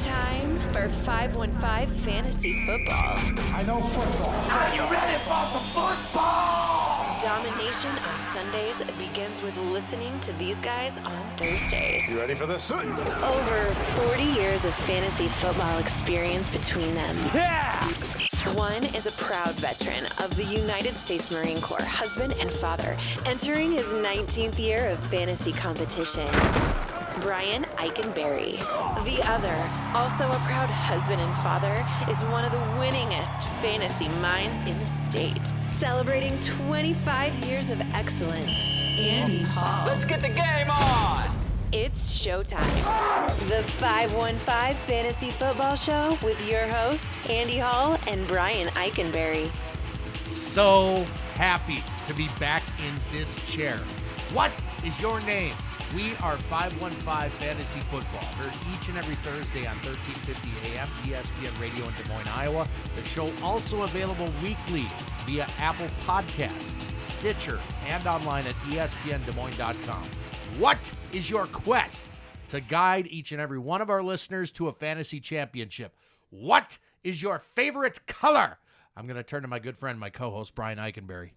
Time for 515 Fantasy Football. I know football. Are you ready for some football? Domination on Sundays begins with listening to these guys on Thursdays. You ready for this? Over 40 years of fantasy football experience between them. Yeah! One is a proud veteran of the United States Marine Corps, husband and father, entering his 19th year of fantasy competition. Brian Eikenberry. The other, also a proud husband and father, is one of the winningest fantasy minds in the state. Celebrating 25 years of excellence, Andy Hall. Let's get the game on! It's showtime. The 515 Fantasy Football Show with your hosts, Andy Hall and Brian Eikenberry. So happy to be back in this chair. What is your name? We are 515 Fantasy Football, heard each and every Thursday on 1350 AM, ESPN Radio in Des Moines, Iowa. The show also available weekly via Apple Podcasts, Stitcher, and online at espndesmoines.com. What is your quest to guide each and every one of our listeners to a fantasy championship? What is your favorite color? I'm going to turn to my good friend, my co-host, Brian Eikenberry.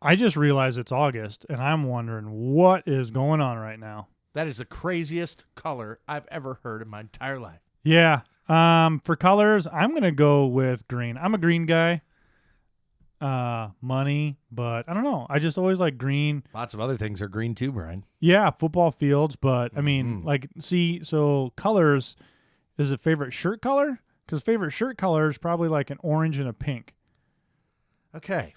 I just realized it's August, and I'm wondering what is going on right now. That is the craziest color I've ever heard in my entire life. Yeah. For colors, I'm going to go with green. I'm a green guy. Money, but I don't know. I just always like green. Lots of other things are green too, Brian. Yeah, football fields, but I mean, so colors, is it favorite shirt color? Because favorite shirt color is probably like an orange and a pink. Okay.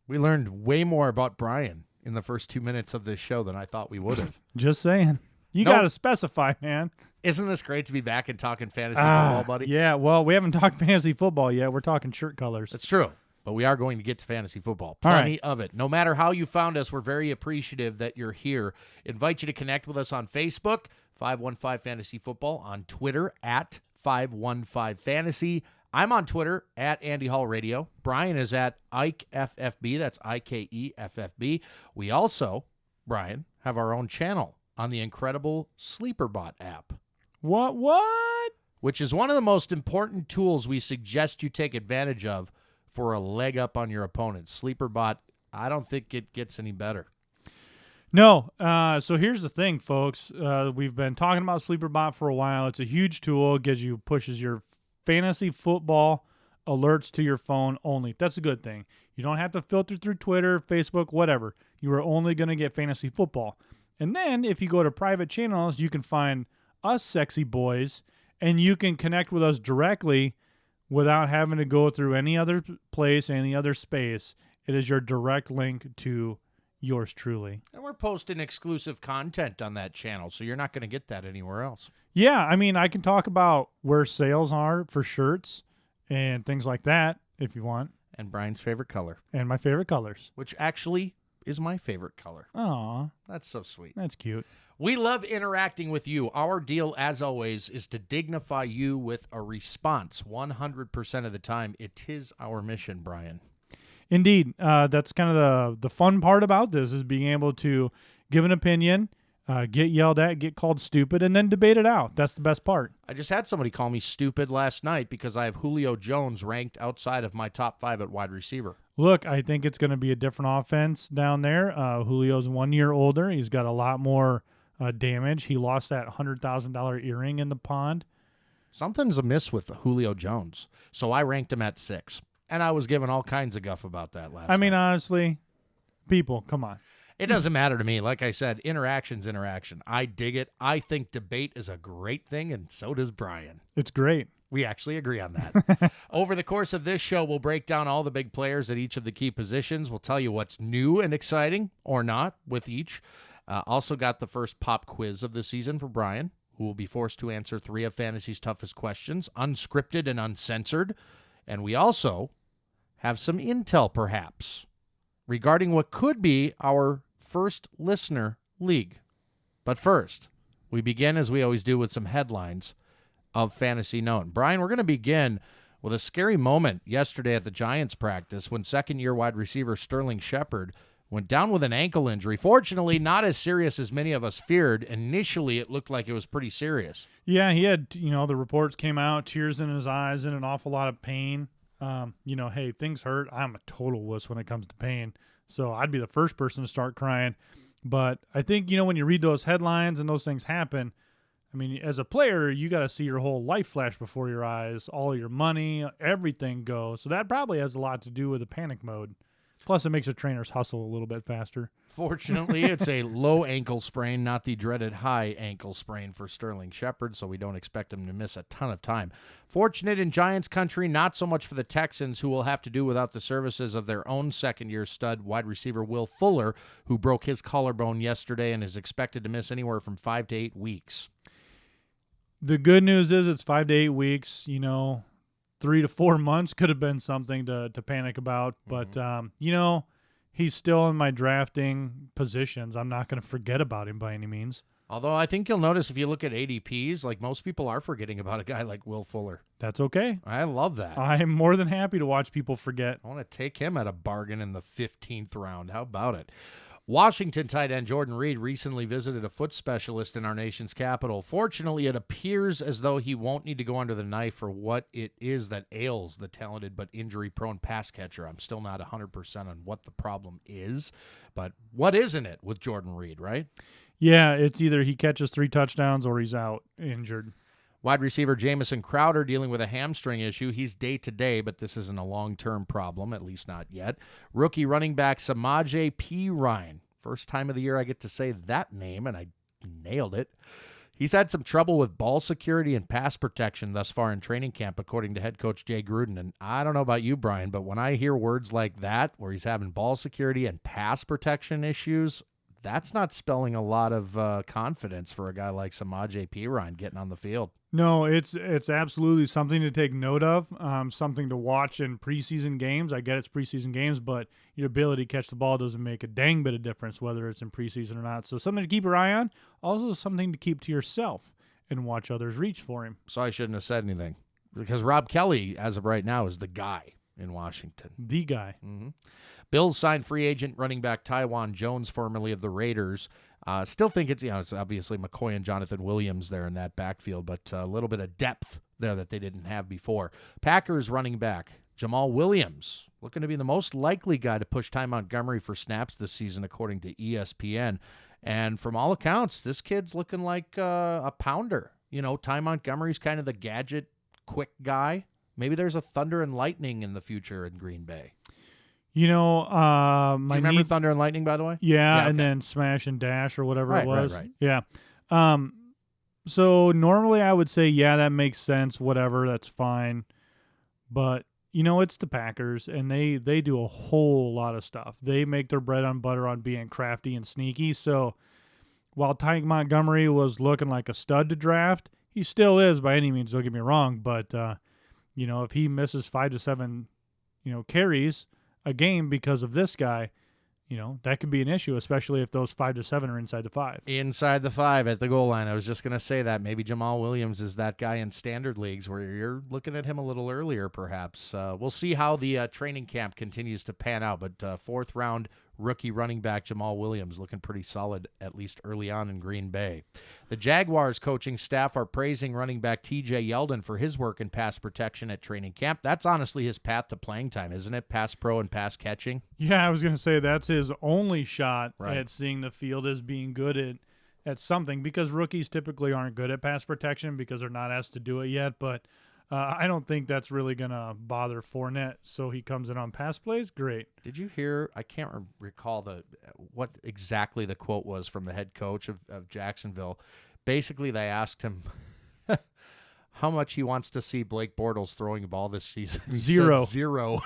We learned way more about Brian in the first 2 minutes of this show than I thought we would have. Just saying. You got to specify, man. Isn't this great to be back and talking fantasy football, buddy? Yeah, well, we haven't talked fantasy football yet. We're talking shirt colors. That's true. But we are going to get to fantasy football. Plenty of it. No matter how you found us, we're very appreciative that you're here. Invite you to connect with us on Facebook, 515 Fantasy Football, on Twitter, at 515 Fantasy. I'm on Twitter, at Andy Hall Radio. Brian is at IkeFFB. That's IKEFFB. We also, Brian, have our own channel on the incredible SleeperBot app. What? Which is one of the most important tools we suggest you take advantage of for a leg up on your opponent. SleeperBot, I don't think it gets any better. No. So here's the thing, folks. We've been talking about SleeperBot for a while. It's a huge tool. It pushes your fantasy football alerts to your phone only. That's a good thing. You don't have to filter through Twitter, Facebook, whatever. You are only going to get fantasy football. And then if you go to private channels, you can find us sexy boys, and you can connect with us directly without having to go through any other place, any other space. It is your direct link to yours truly. And we're posting exclusive content on that channel, so you're not going to get that anywhere else. Yeah, I mean, I can talk about where sales are for shirts and things like that if you want. And Brian's favorite color. And my favorite colors. Which actually is my favorite color. Aw. That's so sweet. That's cute. We love interacting with you. Our deal, as always, is to dignify you with a response 100% of the time. It is our mission, Brian. Indeed. That's kind of the fun part about this is being able to give an opinion, get yelled at, get called stupid, and then debate it out. That's the best part. I just had somebody call me stupid last night because I have Julio Jones ranked outside of my top 5 at wide receiver. Look, I think it's going to be a different offense down there. Julio's 1 year older. He's got a lot more damage. He lost that $100,000 earring in the pond. Something's amiss with Julio Jones. So I ranked him at 6. And I was given all kinds of guff about that last night. I mean, honestly, people, come on. It doesn't matter to me. Like I said, interaction's interaction. I dig it. I think debate is a great thing, and so does Brian. It's great. We actually agree on that. Over the course of this show, we'll break down all the big players at each of the key positions. We'll tell you what's new and exciting or not with each. Also got the first pop quiz of the season for Brian, who will be forced to answer 3 of fantasy's toughest questions, unscripted and uncensored. And we also have some intel, perhaps, regarding what could be our first listener league. But first, we begin, as we always do, with some headlines of Fantasy Known. Brian, we're going to begin with a scary moment yesterday at the Giants practice when second-year wide receiver Sterling Shepard went down with an ankle injury. Fortunately, not as serious as many of us feared. Initially, it looked like it was pretty serious. Yeah, he had, the reports came out, tears in his eyes and an awful lot of pain. Hey, things hurt. I'm a total wuss when it comes to pain. So I'd be the first person to start crying. But I think, when you read those headlines and those things happen, I mean, as a player, you got to see your whole life flash before your eyes, all your money, everything go. So that probably has a lot to do with the panic mode. Plus, it makes the trainers hustle a little bit faster. Fortunately, it's a low ankle sprain, not the dreaded high ankle sprain for Sterling Shepard, so we don't expect him to miss a ton of time. Fortunate in Giants country, not so much for the Texans, who will have to do without the services of their own second-year stud wide receiver Will Fuller, who broke his collarbone yesterday and is expected to miss anywhere from 5 to 8 weeks. The good news is it's 5 to 8 weeks. 3 to 4 months could have been something to panic about. But, he's still in my drafting positions. I'm not going to forget about him by any means. Although I think you'll notice if you look at ADPs, like most people are forgetting about a guy like Will Fuller. That's okay. I love that. I'm more than happy to watch people forget. I want to take him at a bargain in the 15th round. How about it? Washington tight end Jordan Reed recently visited a foot specialist in our nation's capital. Fortunately, it appears as though he won't need to go under the knife for what it is that ails the talented but injury-prone pass catcher. I'm still not 100% on what the problem is, but what isn't it with Jordan Reed, right? Yeah, it's either he catches 3 touchdowns or he's out injured. Wide receiver Jamison Crowder dealing with a hamstring issue. He's day-to-day, but this isn't a long-term problem, at least not yet. Rookie running back Samaje Perine. First time of the year I get to say that name, and I nailed it. He's had some trouble with ball security and pass protection thus far in training camp, according to head coach Jay Gruden. And I don't know about you, Brian, but when I hear words like that, where he's having ball security and pass protection issues, that's not spelling a lot of confidence for a guy like Samaje Perine getting on the field. No, it's absolutely something to take note of, something to watch in preseason games. I get it's preseason games, but your ability to catch the ball doesn't make a dang bit of difference whether it's in preseason or not. So something to keep your eye on, also something to keep to yourself and watch others reach for him. So I shouldn't have said anything because Rob Kelly, as of right now, is the guy in Washington. The guy. Mm-hmm. Bills signed free agent running back Tywan Jones, formerly of the Raiders. Still think it's obviously McCoy and Jonathan Williams there in that backfield, but a little bit of depth there that they didn't have before. Packers running back Jamal Williams, looking to be the most likely guy to push Ty Montgomery for snaps this season, according to ESPN. And from all accounts, this kid's looking like a pounder. Ty Montgomery's kind of the gadget, quick guy. Maybe there's a thunder and lightning in the future in Green Bay. Do you remember Thunder and Lightning, by the way? Yeah, okay. And then Smash and Dash or whatever it was. Right. Yeah. So normally I would say, yeah, that makes sense, whatever, that's fine. But, it's the Packers, and they do a whole lot of stuff. They make their bread and butter on being crafty and sneaky. So while Ty Montgomery was looking like a stud to draft, he still is by any means, don't get me wrong. But, if he misses 5 to 7, carries a game because of this guy, that could be an issue, especially if those 5 to 7 are inside the 5. Inside the 5 at the goal line. I was just going to say that. Maybe Jamal Williams is that guy in standard leagues where you're looking at him a little earlier, perhaps. We'll see how the training camp continues to pan out, but fourth-round rookie running back Jamal Williams looking pretty solid, at least early on in Green Bay. The Jaguars coaching staff are praising running back TJ Yeldon for his work in pass protection at training camp. That's honestly his path to playing time, isn't it? Pass pro and pass catching. Yeah, I was going to say that's his only shot Right. at seeing the field as being good at something, because rookies typically aren't good at pass protection because they're not asked to do it yet. But I don't think that's really going to bother Fournette. So he comes in on pass plays. Great. Did you hear? I can't recall what exactly the quote was from the head coach of Jacksonville. Basically, they asked him how much he wants to see Blake Bortles throwing a ball this season. He said 0.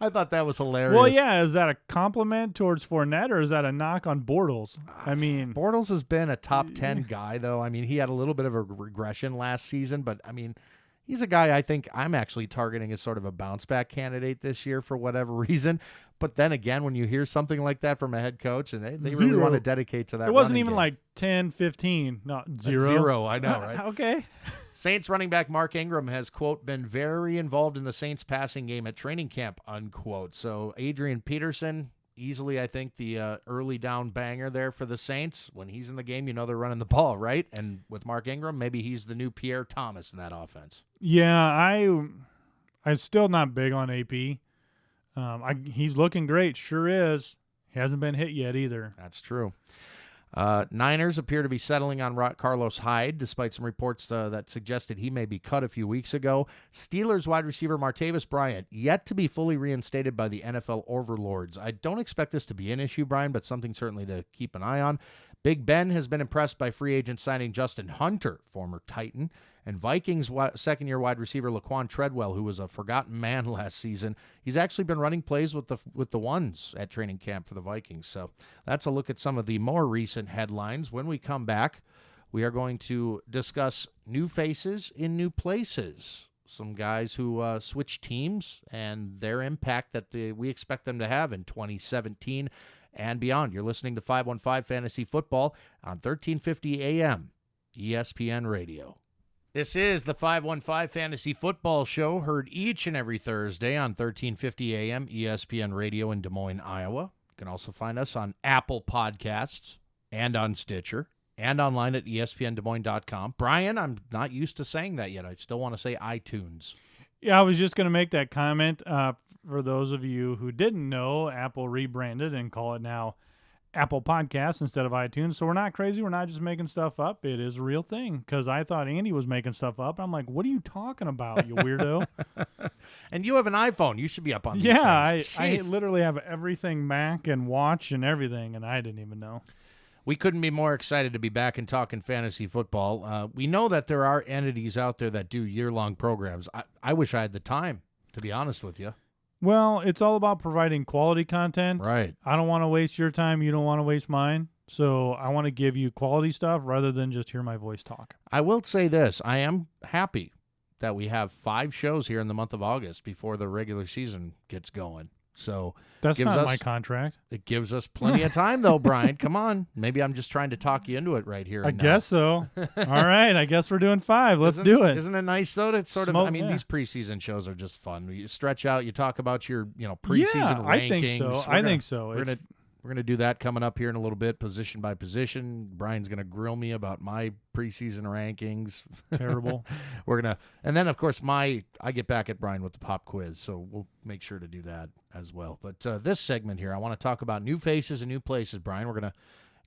I thought that was hilarious. Well, yeah. Is that a compliment towards Fournette, or is that a knock on Bortles? I mean, Bortles has been a top 10 guy, though. I mean, he had a little bit of a regression last season, but I mean, he's a guy I think I'm actually targeting as sort of a bounce-back candidate this year for whatever reason. But then again, when you hear something like that from a head coach, and they really want to dedicate to that, it wasn't running even game. like 10, 15, not 0. 0, I know, right? Okay. Saints running back Mark Ingram has, quote, been very involved in the Saints passing game at training camp, unquote. So Adrian Peterson, easily, I think, the early down banger there for the Saints. When he's in the game, they're running the ball, right? And with Mark Ingram, maybe he's the new Pierre Thomas in that offense. Yeah, I'm still not big on AP. He's looking great, sure is. He hasn't been hit yet either. That's true. Niners appear to be settling on Carlos Hyde, despite some reports that suggested he may be cut a few weeks ago. Steelers wide receiver Martavis Bryant, yet to be fully reinstated by the NFL overlords. I don't expect this to be an issue, Brian, but something certainly to keep an eye on. Big Ben has been impressed by free agent signing Justin Hunter, former Titan, and Vikings second-year wide receiver Laquan Treadwell, who was a forgotten man last season. He's actually been running plays with the ones at training camp for the Vikings. So that's a look at some of the more recent headlines. When we come back, we are going to discuss new faces in new places. Some guys who switch teams and their impact that we expect them to have in 2017 and beyond. You're listening to 515 Fantasy Football on 1350 AM ESPN Radio. This is the 515 Fantasy Football Show, heard each and every Thursday on 1350 AM ESPN Radio in Des Moines, Iowa. You can also find us on Apple Podcasts and on Stitcher and online at espndesmoines.com. Brian, I'm not used to saying that yet. I still want to say iTunes. Yeah, I was just going to make that comment. For those of you who didn't know, Apple rebranded and call it now Apple Podcasts instead of iTunes. So we're not crazy. We're not just making stuff up. It is a real thing, because I thought Andy was making stuff up. I'm like, what are you talking about, you weirdo? And you have an iPhone. You should be up on these yeah, things. I literally have everything Mac and watch and everything, and I didn't even know. We couldn't be more excited to be back and talking fantasy football. We know that there are entities out there that do year-long programs. I wish I had the time, to be honest with you. Well, it's all about providing quality content. Right. I don't want to waste your time. You don't want to waste mine. So I want to give you quality stuff rather than just hear my voice talk. I will say this. I am happy that we have 5 shows here in the month of August before the regular season gets going. So that's not my contract. It gives us plenty of time, though, Brian. Come on. Maybe I'm just trying to talk you into it right here. I guess so. All right. I guess we're doing 5. Let's do it. Isn't it nice, though, to sort of, these preseason shows are just fun. You stretch out, you talk about your, preseason rankings. I think so. We're going to do that coming up here in a little bit, position by position. Brian's going to grill me about my preseason rankings. Terrible. And then, of course, I get back at Brian with the pop quiz, so we'll make sure to do that as well. But this segment here, I want to talk about new faces and new places, Brian. We're going to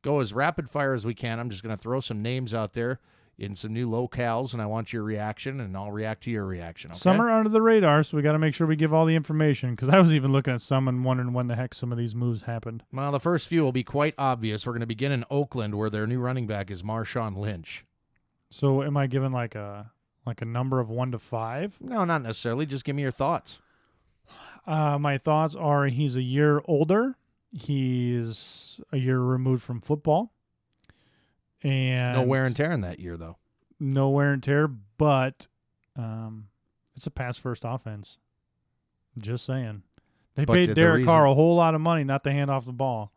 go as rapid fire as we can. I'm just going to throw some names out there in some new locales, and I want your reaction, and I'll react to your reaction. Okay? Some are under the radar, so we got to make sure we give all the information, because I was even looking at some and wondering when the heck some of these moves happened. Well, the first few will be quite obvious. We're going to begin in Oakland, where their new running back is Marshawn Lynch. So am I given like a number of 1 to 5? No, not necessarily. Just give me your thoughts. My thoughts are he's a year older. He's a year removed from football. And no wear and tear in that year, though. No wear and tear, but it's a pass-first offense. Just saying. They paid Derek Carr a whole lot of money not to hand off the ball.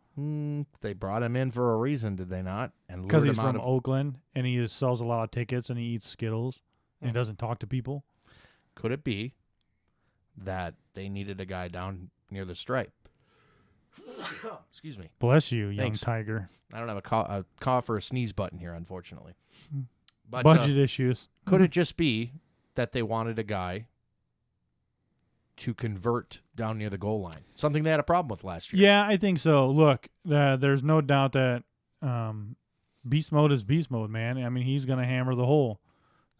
They brought him in for a reason, did they not? Because he's from Oakland, and he sells a lot of tickets, and he eats Skittles, and he doesn't talk to people. Could it be that they needed a guy down near the stripe? Excuse me. Bless you, young tiger. I don't have a cough or a sneeze button here, unfortunately. But budget issues. Could it just be that they wanted a guy to convert down near the goal line? Something they had a problem with last year. Yeah, I think so. Look, there's no doubt that beast mode is beast mode, man. I mean, he's going to hammer the hole.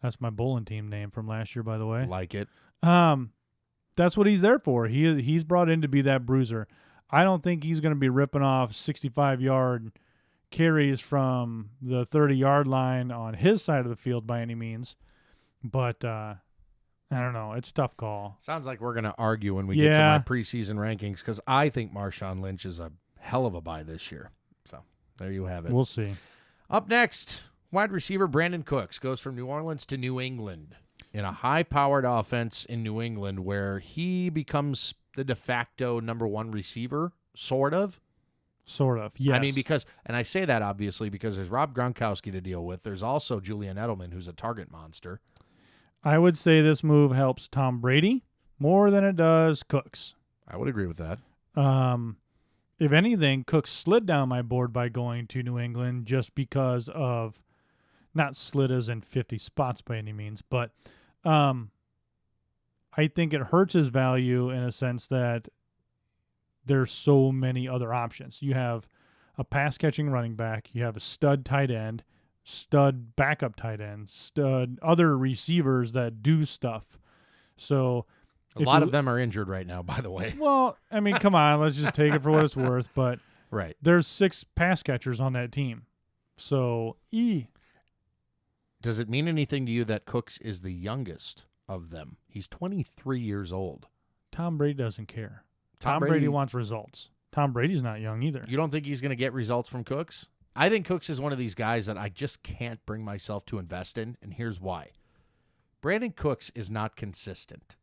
That's my bowling team name from last year, by the way. Like it. That's what he's there for. He's brought in to be that bruiser. I don't think he's going to be ripping off 65-yard carries from the 30-yard line on his side of the field by any means. But I don't know. It's a tough call. Sounds like we're going to argue when we get to my preseason rankings, because I think Marshawn Lynch is a hell of a buy this year. So there you have it. We'll see. Up next, wide receiver Brandon Cooks goes from New Orleans to New England in a high-powered offense in New England, where he becomes the de facto number 1 receiver, sort of. Sort of, yes. I mean, and I say that obviously because there's Rob Gronkowski to deal with. There's also Julian Edelman, who's a target monster. I would say this move helps Tom Brady more than it does Cooks. I would agree with that. if anything, Cook slid down my board by going to New England just because of, not slid as in 50 spots by any means, but I think it hurts his value in a sense that there's so many other options. You have a pass-catching running back, you have a stud tight end, stud backup tight end, stud other receivers that do stuff. So a lot of them are injured right now, by the way. Well, I mean, come on, let's just take it for what it's worth. But right, there's 6 pass catchers on that team. So Does it mean anything to you that Cooks is the youngest of them? He's 23 years old. Tom Brady doesn't care. Tom Brady wants results. Tom Brady's not young either. You don't think he's going to get results from Cooks? I think Cooks is one of these guys that I just can't bring myself to invest in, and here's why. Brandon Cooks is not consistent.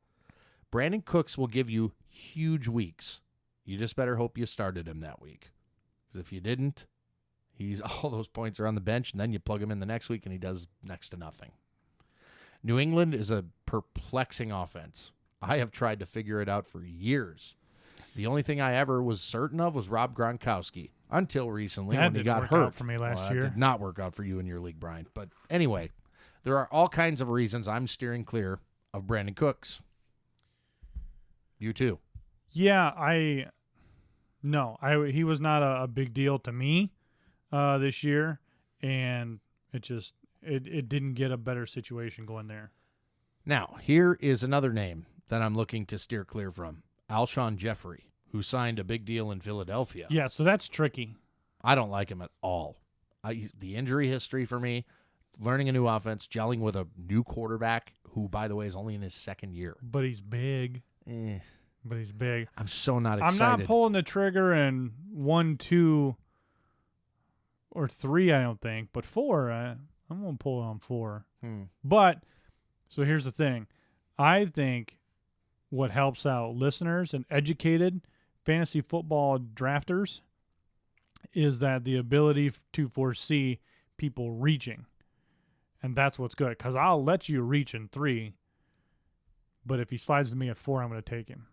Brandon Cooks will give you huge weeks. You just better hope you started him that week. Because if you didn't, all those points are on the bench, and then you plug him in the next week, and he does next to nothing. New England is a perplexing offense. I have tried to figure it out for years. The only thing I ever was certain of was Rob Gronkowski until recently when he got hurt. Out for me last year. year. That did not work out for you in your league, Brian. But anyway, there are all kinds of reasons I'm steering clear of Brandon Cooks. You too. Yeah, he was not a big deal to me this year, and it didn't get a better situation going there. Now, here is another name that I'm looking to steer clear from. Alshon Jeffrey, who signed a big deal in Philadelphia. Yeah, so that's tricky. I don't like him at all. The injury history for me, learning a new offense, gelling with a new quarterback, who, by the way, is only in his second year. But he's big. But he's big. I'm so not excited. I'm not pulling the trigger in 1, 2, or 3, I don't think. But 4, I'm going to pull on 4. But, so here's the thing. I think what helps out listeners and educated fantasy football drafters is that the ability to foresee people reaching. And that's what's good. Because I'll let you reach in 3. But if he slides to me at 4, I'm going to take him.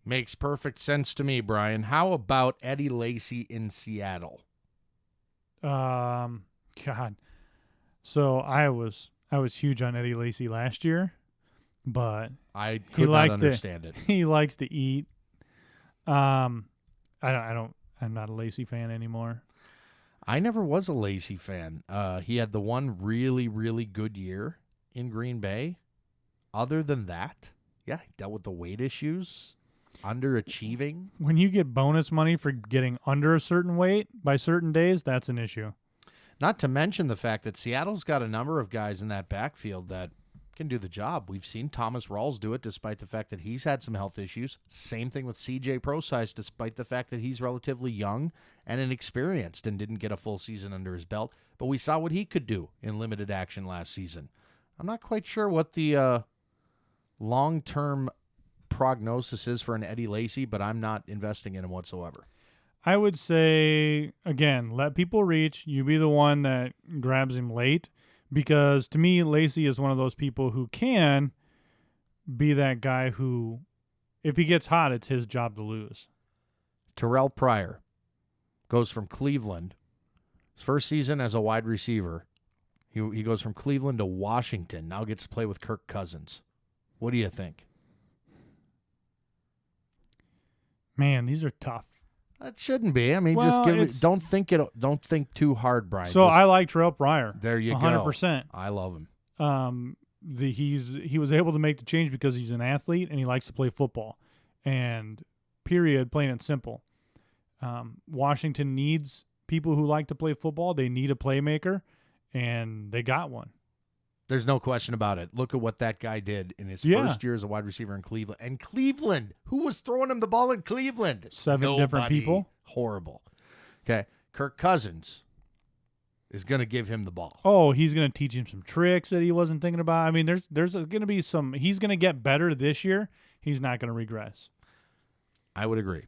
Makes perfect sense to me, Brian. How about Eddie Lacy in Seattle? God. So I was huge on Eddie Lacy last year, but I could not understand it. He likes to eat. I'm not a Lacy fan anymore. I never was a Lacy fan. He had the one really, really good year in Green Bay. Other than that, yeah, he dealt with the weight issues, underachieving. When you get bonus money for getting under a certain weight by certain days, that's an issue. Not to mention the fact that Seattle's got a number of guys in that backfield that can do the job. We've seen Thomas Rawls do it despite the fact that he's had some health issues. Same thing with C.J. Prosise despite the fact that he's relatively young and inexperienced and didn't get a full season under his belt. But we saw what he could do in limited action last season. I'm not quite sure what the long-term prognosis is for an Eddie Lacy, but I'm not investing in him whatsoever. I would say, again, let people reach. You be the one that grabs him late, because to me, Lacy is one of those people who can be that guy who, if he gets hot, it's his job to lose. Terrell Pryor goes from Cleveland. His first season as a wide receiver, he goes from Cleveland to Washington, now gets to play with Kirk Cousins. What do you think? Man, these are tough. That shouldn't be. I mean, Well, just don't think too hard, Brian. So I like Terrell Pryor. There you 100%. go. I love him. He was able to make the change because he's an athlete and he likes to play football. And period, plain and simple. Washington needs people who like to play football. They need a playmaker, and they got one. There's no question about it. Look at what that guy did in his first year as a wide receiver in Cleveland. And Cleveland, who was throwing him the ball in Cleveland? 7 different people. Horrible. Okay. Kirk Cousins is going to give him the ball. Oh, he's going to teach him some tricks that he wasn't thinking about. I mean, there's going to be some. He's going to get better this year. He's not going to regress. I would agree.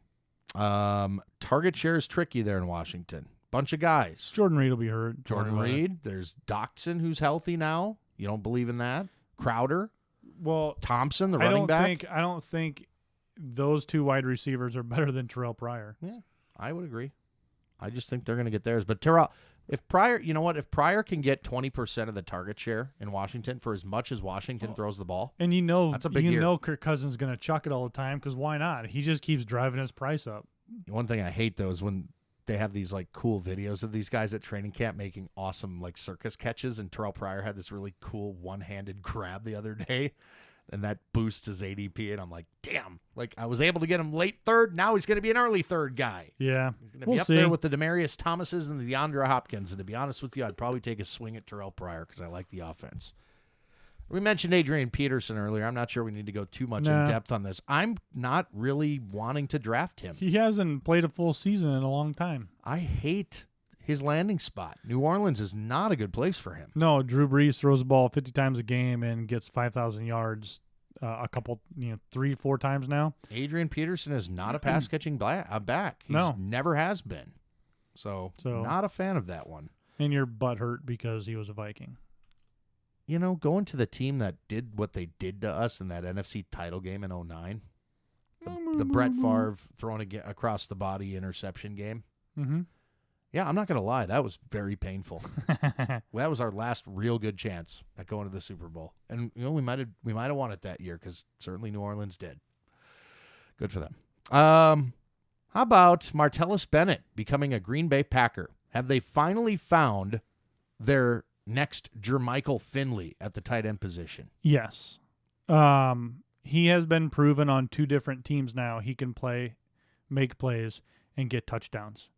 Target share is tricky there in Washington. Bunch of guys. Jordan Reed will be hurt. Jordan Reed. There's Doxson, who's healthy now. You don't believe in that? Crowder? Well, Thompson, the running back? I don't think those two wide receivers are better than Terrell Pryor. Yeah, I would agree. I just think they're going to get theirs. But Terrell, if Pryor, you know what? If Pryor can get 20% of the target share in Washington for as much as Washington throws the ball, And that's a big year. Kirk Cousins is going to chuck it all the time because why not? He just keeps driving his price up. One thing I hate, though, is when they have these like cool videos of these guys at training camp making awesome like circus catches, and Terrell Pryor had this really cool one-handed grab the other day, and that boosts his ADP, and I'm like, damn, like I was able to get him late third, now he's going to be an early third guy. Yeah. He's going to be up there with the Demaryius Thomases and the DeAndre Hopkins, and to be honest with you, I'd probably take a swing at Terrell Pryor because I like the offense. We mentioned Adrian Peterson earlier. I'm not sure we need to go too much in depth on this. I'm not really wanting to draft him. He hasn't played a full season in a long time. I hate his landing spot. New Orleans is not a good place for him. No, Drew Brees throws the ball 50 times a game and gets 5,000 yards a couple, 3-4 times now. Adrian Peterson is not a pass-catching back. He never has been. So not a fan of that one. And your butt hurt because he was a Viking. Going to the team that did what they did to us in that NFC title game in 2009, the Brett Favre throwing across the body interception game. Mm-hmm. Yeah, I'm not going to lie. That was very painful. That was our last real good chance at going to the Super Bowl. And we might have won it that year because certainly New Orleans did. Good for them. How about Martellus Bennett becoming a Green Bay Packer? Have they finally found their next Jermichael Finley at the tight end position? Yes. He has been proven on 2 different teams now. He can play, make plays, and get touchdowns.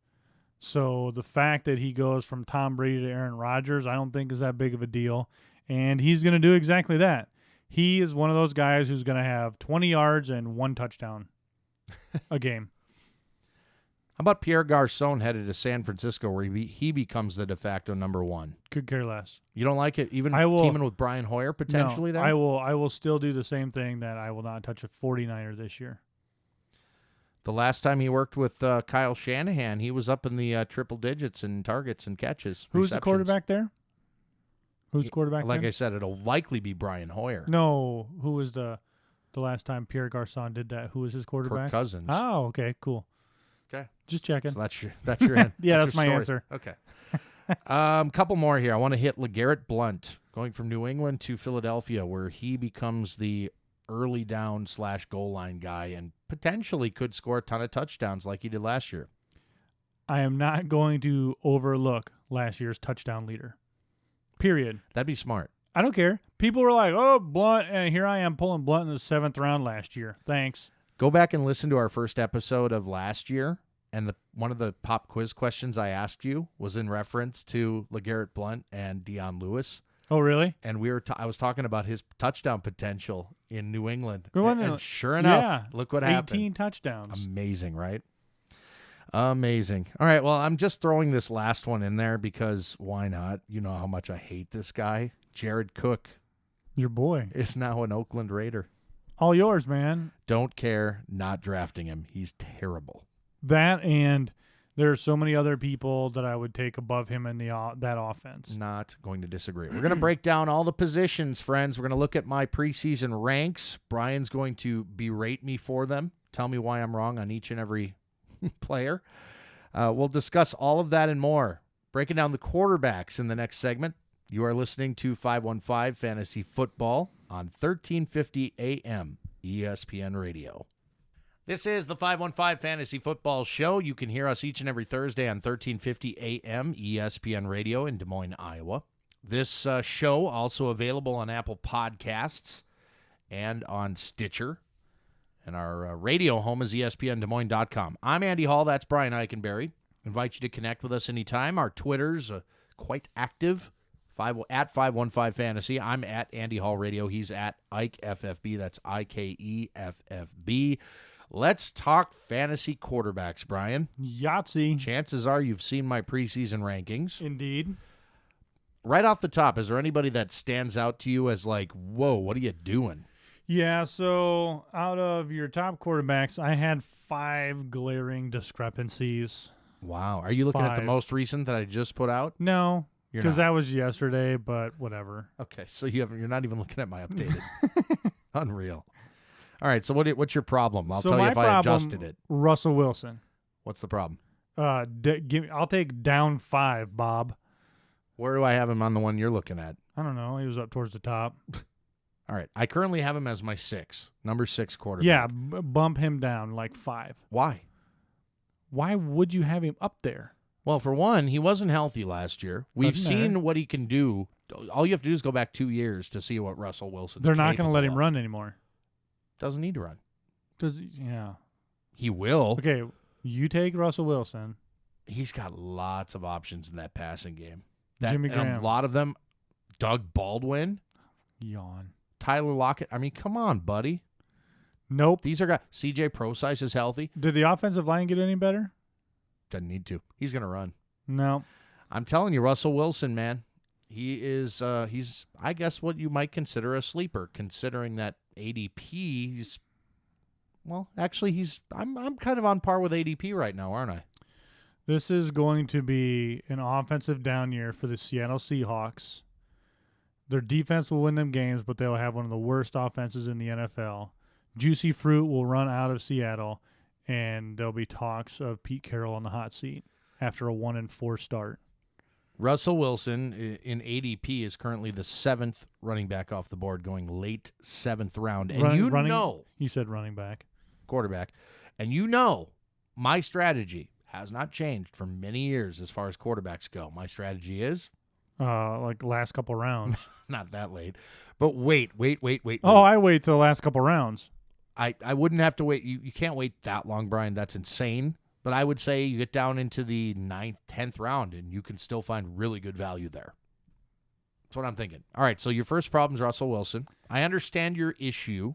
So the fact that he goes from Tom Brady to Aaron Rodgers, I don't think is that big of a deal. And he's going to do exactly that. He is one of those guys who's going to have 20 yards and 1 touchdown a game. How about Pierre Garçon headed to San Francisco where he becomes the de facto number 1? Could care less. You don't like it? Even teaming with Brian Hoyer potentially there? I will still do the same thing that I will not touch a 49er this year. The last time he worked with Kyle Shanahan, he was up in the triple digits in targets and catches. Who's the quarterback there? Who's quarterback Like there? I said, it'll likely be Brian Hoyer. No, who was the last time Pierre Garçon did that? Who was his quarterback? Kirk Cousins. Oh, okay, cool. Okay. Just checking. So that's your end. Yeah, that's my your answer. Okay. Couple more here. I want to hit LeGarrette Blount going from New England to Philadelphia where he becomes the early down / goal line guy and potentially could score a ton of touchdowns like he did last year. I am not going to overlook last year's touchdown leader. Period. That'd be smart. I don't care. People were like, oh, Blount, and here I am pulling Blount in the 7th round last year. Thanks. Go back and listen to our first episode of last year, and one of the pop quiz questions I asked you was in reference to LeGarrette Blount and Deion Lewis. Oh, really? And I was talking about his touchdown potential in New England. Good one. And sure enough, look what happened. 18 touchdowns. Amazing, right? Amazing. All right, well, I'm just throwing this last one in there because why not? You know how much I hate this guy. Jared Cook Your boy. is now an Oakland Raider. All yours, man. Don't care, not drafting him. He's terrible. That and there are so many other people that I would take above him in that offense. Not going to disagree. We're going to break down all the positions, friends. We're going to look at my preseason ranks. Brian's going to berate me for them, tell me why I'm wrong on each and every player. We'll discuss all of that and more. Breaking down the quarterbacks in the next segment. You are listening to 515 Fantasy Football on 1350 AM ESPN Radio. This is the 515 Fantasy Football Show. You can hear us each and every Thursday on 1350 AM ESPN Radio in Des Moines, Iowa. This show also available on Apple Podcasts and on Stitcher. And our radio home is ESPNDesMoines.com. I'm Andy Hall. That's Brian Eikenberry. Invite you to connect with us anytime. Our Twitter's quite active. At 515 Fantasy. I'm at Andy Hall Radio. He's at IkeFFB. That's IKEFFB. Let's talk fantasy quarterbacks, Brian. Yahtzee. Chances are you've seen my preseason rankings. Indeed. Right off the top, is there anybody that stands out to you as like, whoa, what are you doing? Yeah, so out of your top quarterbacks, I had 5 glaring discrepancies. Wow. Are you looking at the 5. most recent that I just put out? No, You're because not. that was yesterday, but whatever. Okay, so you're not even looking at my updated. Unreal. All right, so what's your problem? I'll So tell you my if I problem, adjusted it. Russell Wilson. What's the problem? I'll take down 5, Bob. Where do I have him on the one you're looking at? I don't know. He was up towards the top. All right, I currently have him as my number 6 quarterback. Yeah, bump him down like 5. Why? Why would you have him up there? Well, for one, he wasn't healthy last year. We've Doesn't seen matter. what he can do. All you have to do is go back 2 years to see what Russell Wilson's They're not going to let him capable of. run anymore. Doesn't need to run. Yeah. He will. Okay, you take Russell Wilson. He's got lots of options in that passing game. Jimmy and Graham. a lot of them, Doug Baldwin, Yawn. Tyler Lockett. I mean, come on, buddy. Nope. These are guys. CJ Procise is healthy. Did the offensive line get any better? Doesn't need to. He's going to run. No. I'm telling you, Russell Wilson, man. He is, he's, I guess, what you might consider a sleeper, considering that ADP, I'm kind of on par with ADP right now, aren't I? This is going to be an offensive down year for the Seattle Seahawks. Their defense will win them games, but they'll have one of the worst offenses in the NFL. Juicy Fruit will run out of Seattle, and there'll be talks of Pete Carroll on the hot seat after a 1-4 start. Russell Wilson in ADP is currently the 7th running back off the board, going late 7th round. And You said running back. Quarterback. And you know my strategy has not changed for many years as far as quarterbacks go. My strategy is Like last couple rounds. not that late. But wait. Oh, I wait till the last couple rounds. I wouldn't have to wait. You can't wait that long, Brian. That's insane. But I would say you get down into the 9th, 10th round, and you can still find really good value there. That's what I'm thinking. All right, so your first problem is Russell Wilson. I understand your issue.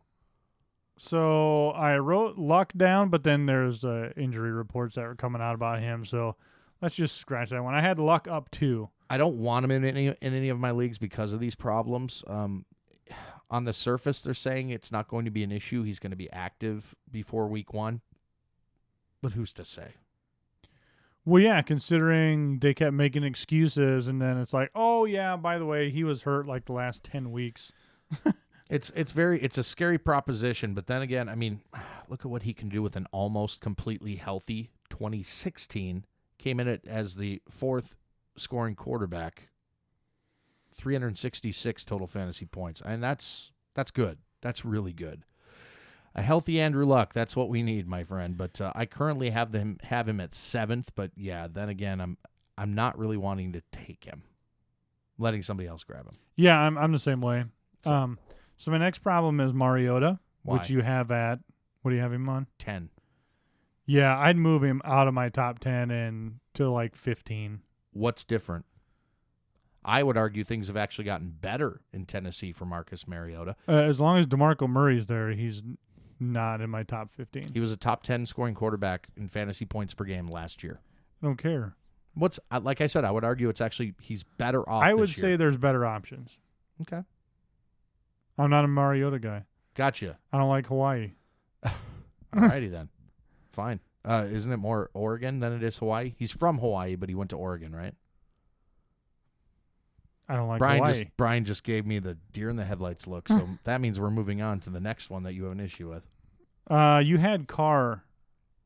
So I wrote Luck down, but then there's injury reports that were coming out about him. So let's just scratch that one. I had Luck up 2. I don't want him in any of my leagues because of these problems. On the surface, they're saying it's not going to be an issue. He's going to be active before week 1. But who's to say? Well, yeah, considering they kept making excuses, and then it's like, oh, yeah, by the way, he was hurt like the last 10 weeks. It's a scary proposition, but then again, I mean, look at what he can do with an almost completely healthy 2016. Came in as the 4th scoring quarterback, 366 total fantasy points, and that's good. That's really good. A healthy Andrew Luck, that's what we need, my friend. But I currently have him at 7th. But yeah, then again, I'm not really wanting to take him, letting somebody else grab him. Yeah, I'm the same way. So my next problem is Mariota, Why? which you have at, what do you have him on? 10. Yeah, I'd move him out of my top 10 and to like 15. What's different? I would argue things have actually gotten better in Tennessee for Marcus Mariota. As long as DeMarco Murray's there, he's not in my top 15. He was a top 10 scoring quarterback in fantasy points per game last year. I don't care. Like I said, I would argue he's better off. I would this say year. there's better options. Okay, I'm not a Mariota guy. gotcha. I don't like Hawaii. Alrighty then, fine. Isn't it more Oregon than it is Hawaii? He's from Hawaii, but he went to Oregon, right? I don't like Hawaii. Brian just gave me the deer in the headlights look, so that means we're moving on to the next one that you have an issue with. You had Carr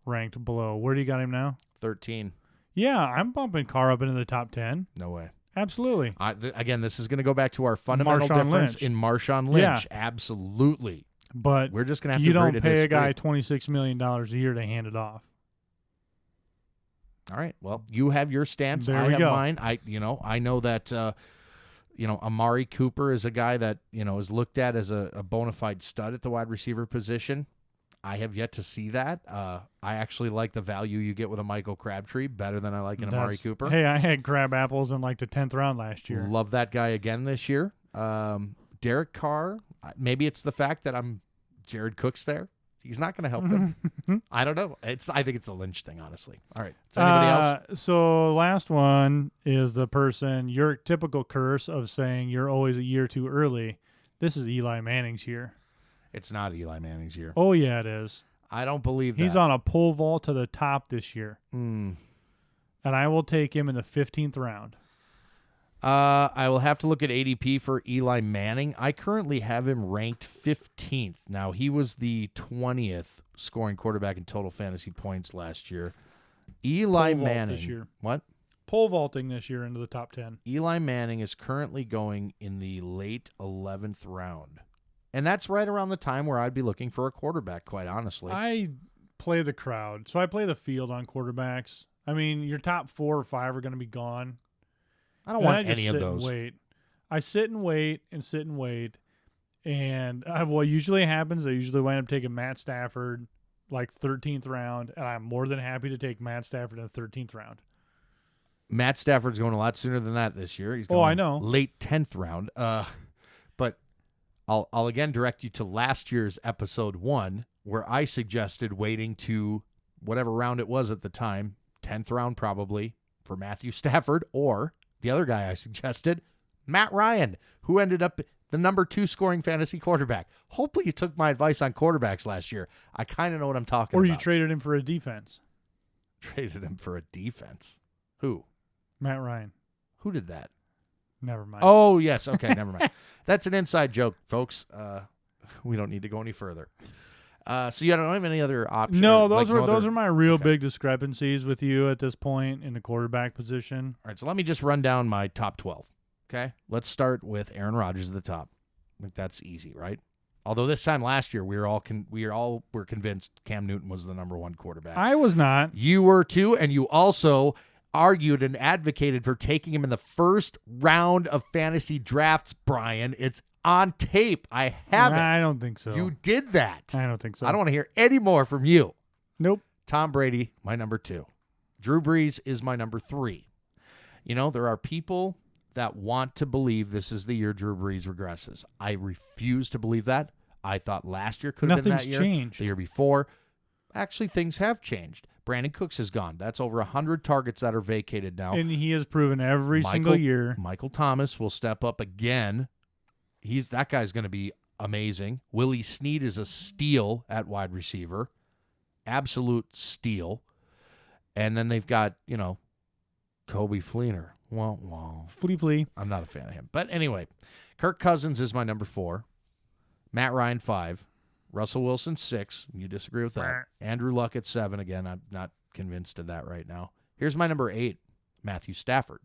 ranked below. Where do you got him now? 13. Yeah, I'm bumping Carr up into the top 10. No way. Absolutely. Again, this is going to go back to our fundamental Marshawn difference Lynch. in Marshawn Lynch. Yeah. Absolutely. But We're just going to have you to agree don't to pay a guy disagree. $26 million a year to hand it off. All right. Well, you have your stance. There I we have go. mine. I know that Amari Cooper is a guy that, is looked at as a bona fide stud at the wide receiver position. I have yet to see that. I actually like the value you get with a Michael Crabtree better than I like an Amari Cooper. Hey, I had crab apples in like the 10th round last year. Love that guy again this year. Derek Carr, maybe it's the fact that Jared Cook's there. He's not going to help him. I don't know. I think it's the Lynch thing, honestly. All right. Is there anybody else? So last one is the person, your typical curse of saying you're always a year too early. This is Eli Manning's year. It's not Eli Manning's year. Oh, yeah, it is. I don't believe that. He's on a pole vault to the top this year. And I will take him in the 15th round. I will have to look at ADP for Eli Manning. I currently have him ranked 15th. Now, he was the 20th scoring quarterback in total fantasy points last year. Eli Pole vault Manning. this year. What? Pole vaulting this year into the top 10. Eli Manning is currently going in the late 11th round. And that's right around the time where I'd be looking for a quarterback, quite honestly. I play the crowd, so I play the field on quarterbacks. I mean, your top 4 or 5 are going to be gone. I don't And want I just any of sit those. And wait. I sit and wait and sit and wait. And what usually happens, I usually wind up taking Matt Stafford like 13th round, and I'm more than happy to take Matt Stafford in the 13th round. Matt Stafford's going a lot sooner than that this year. He's going I know. late 10th round. But I'll again direct you to last year's episode 1, where I suggested waiting to whatever round it was at the time, 10th round probably, for Matthew Stafford, or the other guy I suggested, Matt Ryan, who ended up the number 2 scoring fantasy quarterback. Hopefully you took my advice on quarterbacks last year. I kind of know what I'm talking Or about. you traded him for a defense. Traded him for a defense. Who? Matt Ryan. Who did that? Never mind. Oh, yes. Okay, never mind. That's an inside joke, folks. We don't need to go any further. So you don't have any other options? No, those are my real big discrepancies with you at this point in the quarterback position. All right, so let me just run down my top 12. Okay, let's start with Aaron Rodgers at the top. I think that's easy, right? Although this time last year we were convinced Cam Newton was the number 1 quarterback. I was not. You were too, and you also argued and advocated for taking him in the first round of fantasy drafts, Brian. It's on tape. I have it. I don't think so. You did that. I don't think so. I don't want to hear any more from you. Nope. Tom Brady, my number 2. Drew Brees is my number 3. You know, there are people that want to believe this is the year Drew Brees regresses. I refuse to believe that. I thought last year could have been that Nothing's year. changed. The year before. Actually, things have changed. Brandon Cooks is gone. That's over 100 targets that are vacated now. And he has proven every single year. Michael Thomas will step up again. That guy's going to be amazing. Willie Snead is a steal at wide receiver. Absolute steal. And then they've got, Kobe Fleener. Well, Flea. I'm not a fan of him. But anyway, Kirk Cousins is my number 4. Matt Ryan, 5. Russell Wilson, 6. You disagree with that. Andrew Luck at 7. Again, I'm not convinced of that right now. Here's my number 8, Matthew Stafford.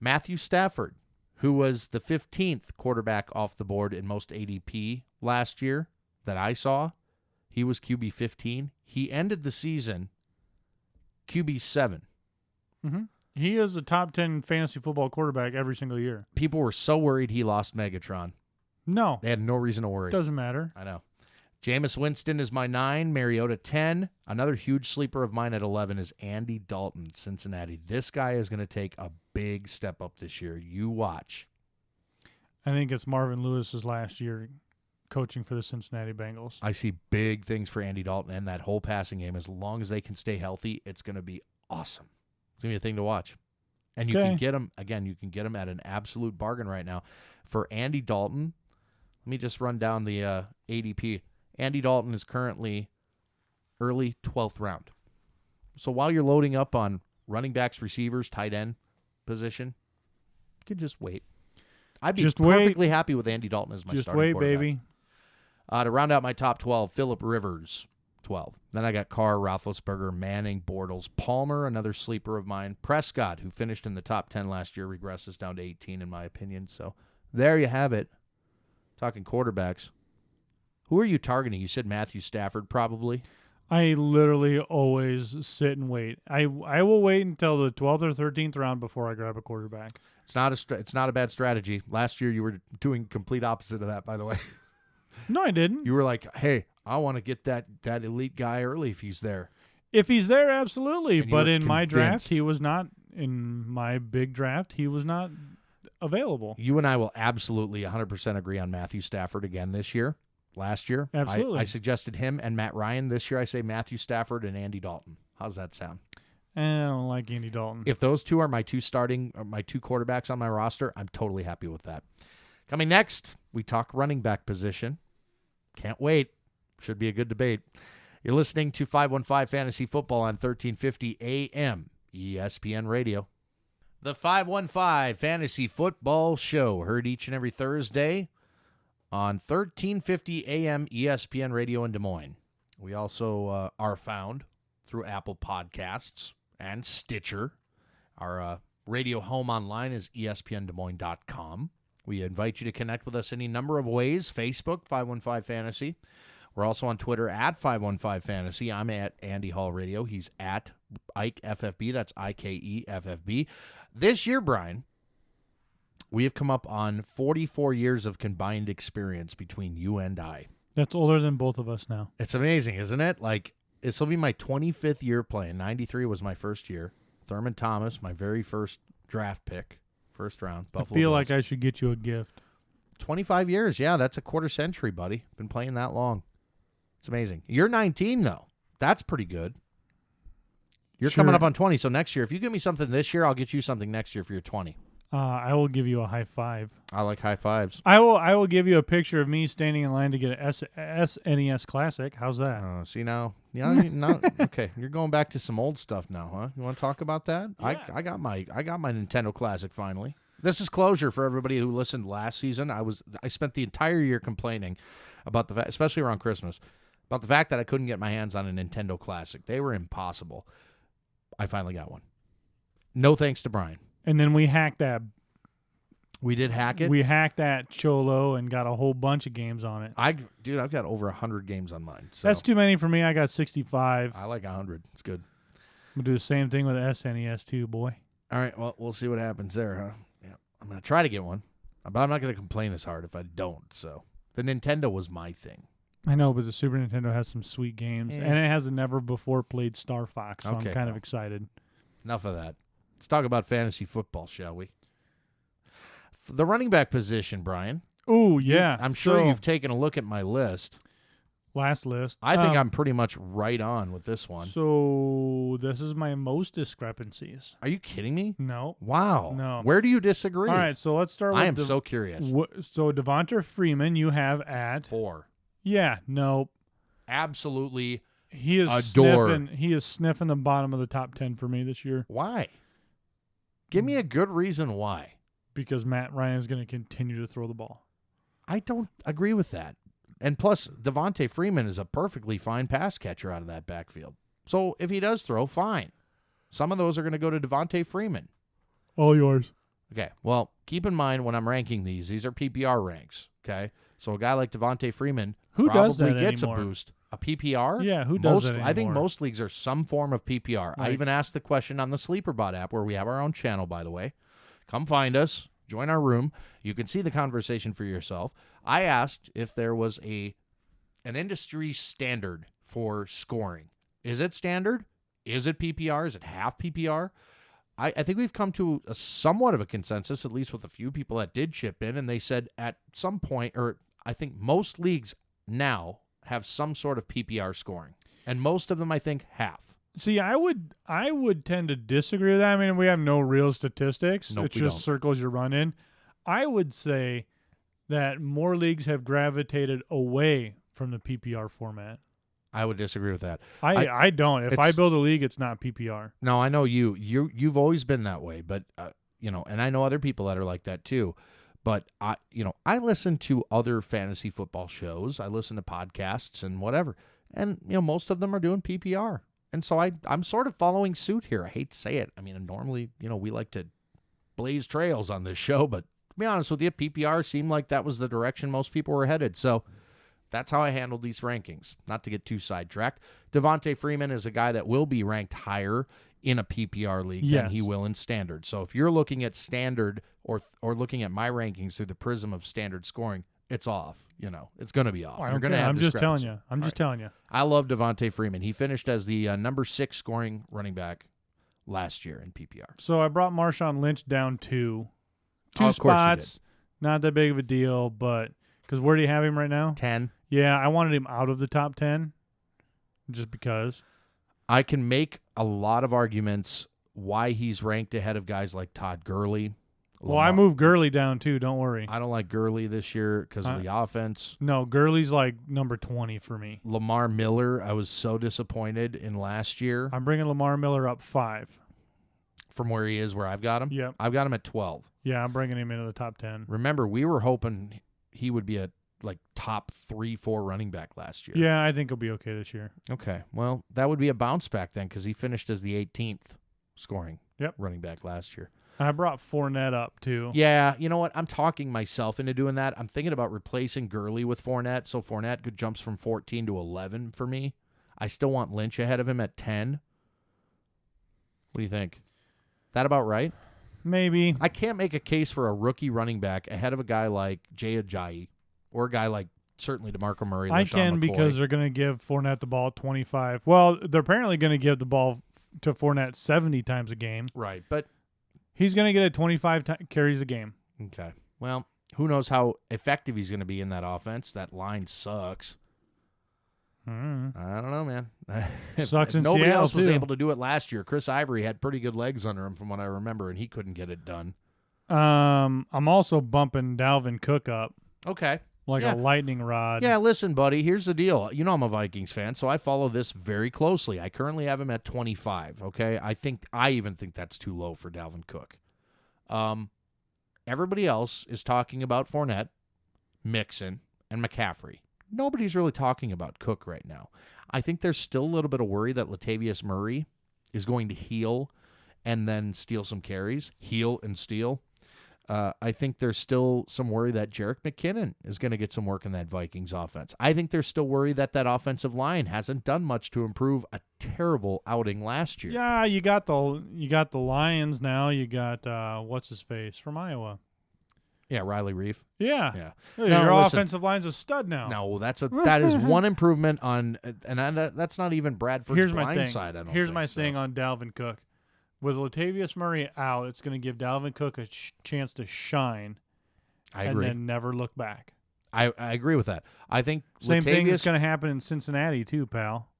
Matthew Stafford, who was the 15th quarterback off the board in most ADP last year that I saw. He was QB 15. He ended the season QB 7. Mm-hmm. He is a top 10 fantasy football quarterback every single year. People were so worried he lost Megatron. No. They had no reason to worry. Doesn't matter. I know. Jameis Winston is my 9. Mariota, 10. Another huge sleeper of mine at 11 is Andy Dalton, Cincinnati. This guy is going to take a big step up this year. You watch. I think it's Marvin Lewis's last year coaching for the Cincinnati Bengals. I see big things for Andy Dalton and that whole passing game. As long as they can stay healthy, it's going to be awesome. It's going to be a thing to watch. And you can get him, again, at an absolute bargain right now. For Andy Dalton, let me just run down the ADP. Andy Dalton is currently early 12th round. So while you're loading up on running backs, receivers, tight end position, you can just wait. I'd be perfectly happy with Andy Dalton as my starting quarterback. Just wait, baby. To round out my top 12, Phillip Rivers, 12. Then I got Carr, Roethlisberger, Manning, Bortles, Palmer, another sleeper of mine. Prescott, who finished in the top 10 last year, regresses down to 18 in my opinion. So there you have it. Talking quarterbacks. Who are you targeting? You said Matthew Stafford, probably. I literally always sit and wait. I will wait until the 12th or 13th round before I grab a quarterback. It's not a bad strategy. Last year you were doing complete opposite of that, by the way. No, I didn't. You were like, hey, I want to get that elite guy early if he's there. If he's there, absolutely. And but in convinced. my draft, he was not. In my big draft, he was not available. You and I will absolutely 100% agree on Matthew Stafford again this year. Last year, absolutely. I suggested him and Matt Ryan. This year, I say Matthew Stafford and Andy Dalton. How's that sound? I don't like Andy Dalton. If those two are my two quarterbacks on my roster, I'm totally happy with that. Coming next, we talk running back position. Can't wait. Should be a good debate. You're listening to 515 Fantasy Football on 1350 AM ESPN Radio. The 515 Fantasy Football Show, heard each and every Thursday on 1350 AM ESPN Radio in Des Moines. We also are found through Apple Podcasts and Stitcher. Our radio home online is espndesmoines.com. We invite you to connect with us any number of ways. Facebook, 515 Fantasy. We're also on Twitter at 515 Fantasy. I'm at Andy Hall Radio. He's at Ike FFB. That's IKEFFB. This year, Brian, we have come up on 44 years of combined experience between you and I. That's older than both of us now. It's amazing, isn't it? Like, this will be my 25th year playing. 93 was my first year. Thurman Thomas, my very first draft pick, first round. Buffalo I feel Bills. like I should get you a gift. 25 years. Yeah, that's a quarter century, buddy. Been playing that long. It's amazing. You're 19, though. That's pretty good. You're Sure. coming up on 20, so next year, if you give me something this year, I'll get you something next year for your 20. I will give you a high five. I like high fives. I will give you a picture of me standing in line to get a SNES Classic. How's that? See now? Yeah, no, okay. You're going back to some old stuff now, huh? You want to talk about that? Yeah. I got my Nintendo Classic finally. This is closure for everybody who listened last season. I spent the entire year complaining about the fact, especially around Christmas, about the fact that I couldn't get my hands on a Nintendo Classic. They were impossible. I finally got one. No thanks to Brian. And then we hacked that. We did hack it. We hacked that Cholo and got a whole bunch of games on it. I've got over 100 games on mine. So That's too many for me. I got 65. I like 100. It's good. I'm gonna do the same thing with the SNES too, boy. All right, well, we'll see what happens there, huh? Yeah, I'm going to try to get one, but I'm not going to complain as hard if I don't. So the Nintendo was my thing. I know, but the Super Nintendo has some sweet games, and it has a never-before-played Star Fox, so Okay, I'm kind of pal. excited. Enough of that. Let's talk about fantasy football, shall we? The running back position, Brian. Oh, yeah. I'm sure So, you've taken a look at my list. last list. I think I'm pretty much right on with this one. So this is my most discrepancies. Are you kidding me? No. Wow. No. Where do you disagree? All right, so let's start with I am so curious. So Devonta Freeman you have at 4. Yeah, no. Absolutely. He is Adore. sniffing the bottom of the top 10 for me this year Why? Give me a good reason why. because Matt Ryan is going to continue to throw the ball. I don't agree with that. And plus, Devonta Freeman is a perfectly fine pass catcher out of that backfield. So if he does throw, fine. Some of those are going to go to Devonta Freeman. All yours. Okay, well, keep in mind when I'm ranking these are PPR ranks, okay? So a guy like Devonta Freeman Who does probably that gets anymore? a boost. A PPR? Yeah, who does that I think anymore? most leagues are some form of PPR. I Like- even asked the question on the SleeperBot app where we have our own channel, by the way. Come find us. Join our room. You can see the conversation for yourself. I asked if there was an industry standard for scoring. Is it standard? Is it PPR? Is it half PPR? I think we've come to a somewhat of a consensus, at least with a few people that did chip in, and they said at some point, or I think most leagues now have some sort of PPR scoring, and most of them, I think, half. See, I would tend to disagree with that. I mean, we have no real statistics. Nope, it's we just don't. circles you run in. I would say that more leagues have gravitated away from the PPR format. I would disagree with that. I don't. If I it's- build a league, it's not PPR. No, I know you've always been that way, but and I know other people that are like that too. But I listen to other fantasy football shows. I listen to podcasts and whatever, and most of them are doing PPR, and so I'm sort of following suit here. I hate to say it. I mean, normally we like to blaze trails on this show, but to be honest with you, PPR seemed like that was the direction most people were headed. So that's how I handled these rankings. Not to get too sidetracked. Devonta Freeman is a guy that will be ranked higher in a PPR league than Yes. he will in standard. So if you're looking at standard or looking at my rankings through the prism of standard scoring, it's off. It's going to be off. I You're don't going to care. have I'm just telling discrepancy. you. I'm just telling you. I love Devonta Freeman. He finished as the number 6 scoring running back last year in PPR. So I brought Marshawn Lynch down two Oh, of course you spots. Not that big of a deal, but because where do you have him right now? 10. Yeah, I wanted him out of the top 10 just because. I can make a lot of arguments why he's ranked ahead of guys like Todd Gurley. Well, I moved Gurley down too. Don't worry. I don't like Gurley this year because of the offense. No, Gurley's like number 20 for me. Lamar Miller, I was so disappointed in last year. I'm bringing Lamar Miller up 5. from where he is, where I've got him. Yep. I've got him at 12. Yeah, I'm bringing him into the top 10. Remember, we were hoping he would be a top 3-4 running back last year. Yeah, I think he'll be okay this year. Okay. Well, that would be a bounce back then because he finished as the 18th scoring running back last year. I brought Fournette up too. Yeah, you know what? I'm talking myself into doing that. I'm thinking about replacing Gurley with Fournette, so Fournette jumps from 14 to 11 for me. I still want Lynch ahead of him at 10. What do you think? That about right? Maybe. I can't make a case for a rookie running back ahead of a guy like Jay Ajayi or a guy like certainly DeMarco Murray. I LaShawn can McCoy. because they're going to give Fournette the ball 25. Well, they're apparently going to give the ball to Fournette 70 times a game. Right, but He's going to get it 25 carries a game. okay. Well, who knows how effective he's going to be in that offense? That line sucks. I don't know, man. Sucks if in nobody Seattle, else was too. able to do it last year. Chris Ivory had pretty good legs under him from what I remember, and he couldn't get it done. I'm also bumping Dalvin Cook up Okay. like Yeah. a lightning rod. Yeah, listen, buddy, here's the deal. You know I'm a Vikings fan, so I follow this very closely. I currently have him at 25, okay? I even think that's too low for Dalvin Cook. Everybody else is talking about Fournette, Mixon, and McCaffrey. Nobody's really talking about Cook right now. I think there's still a little bit of worry that Latavius Murray is going to heal and then steal some carries, heal and steal. I think there's still some worry that Jerick McKinnon is going to get some work in that Vikings offense. I think there's still worry that that offensive line hasn't done much to improve a terrible outing last year. Yeah, you got the Lions now. You got what's his face from Iowa. Yeah, Riley Reef. Yeah. Yeah. Hey, No, your listen. offensive line's a stud now. No, that is one improvement on, and that's not even Bradford's Here's my blind thing. side. I don't. Here's think, my so. thing on Dalvin Cook. With Latavius Murray out, it's going to give Dalvin Cook a chance to shine I and agree. then never look back. I agree with that. I think Same thing is Latavius going to happen in Cincinnati too, pal.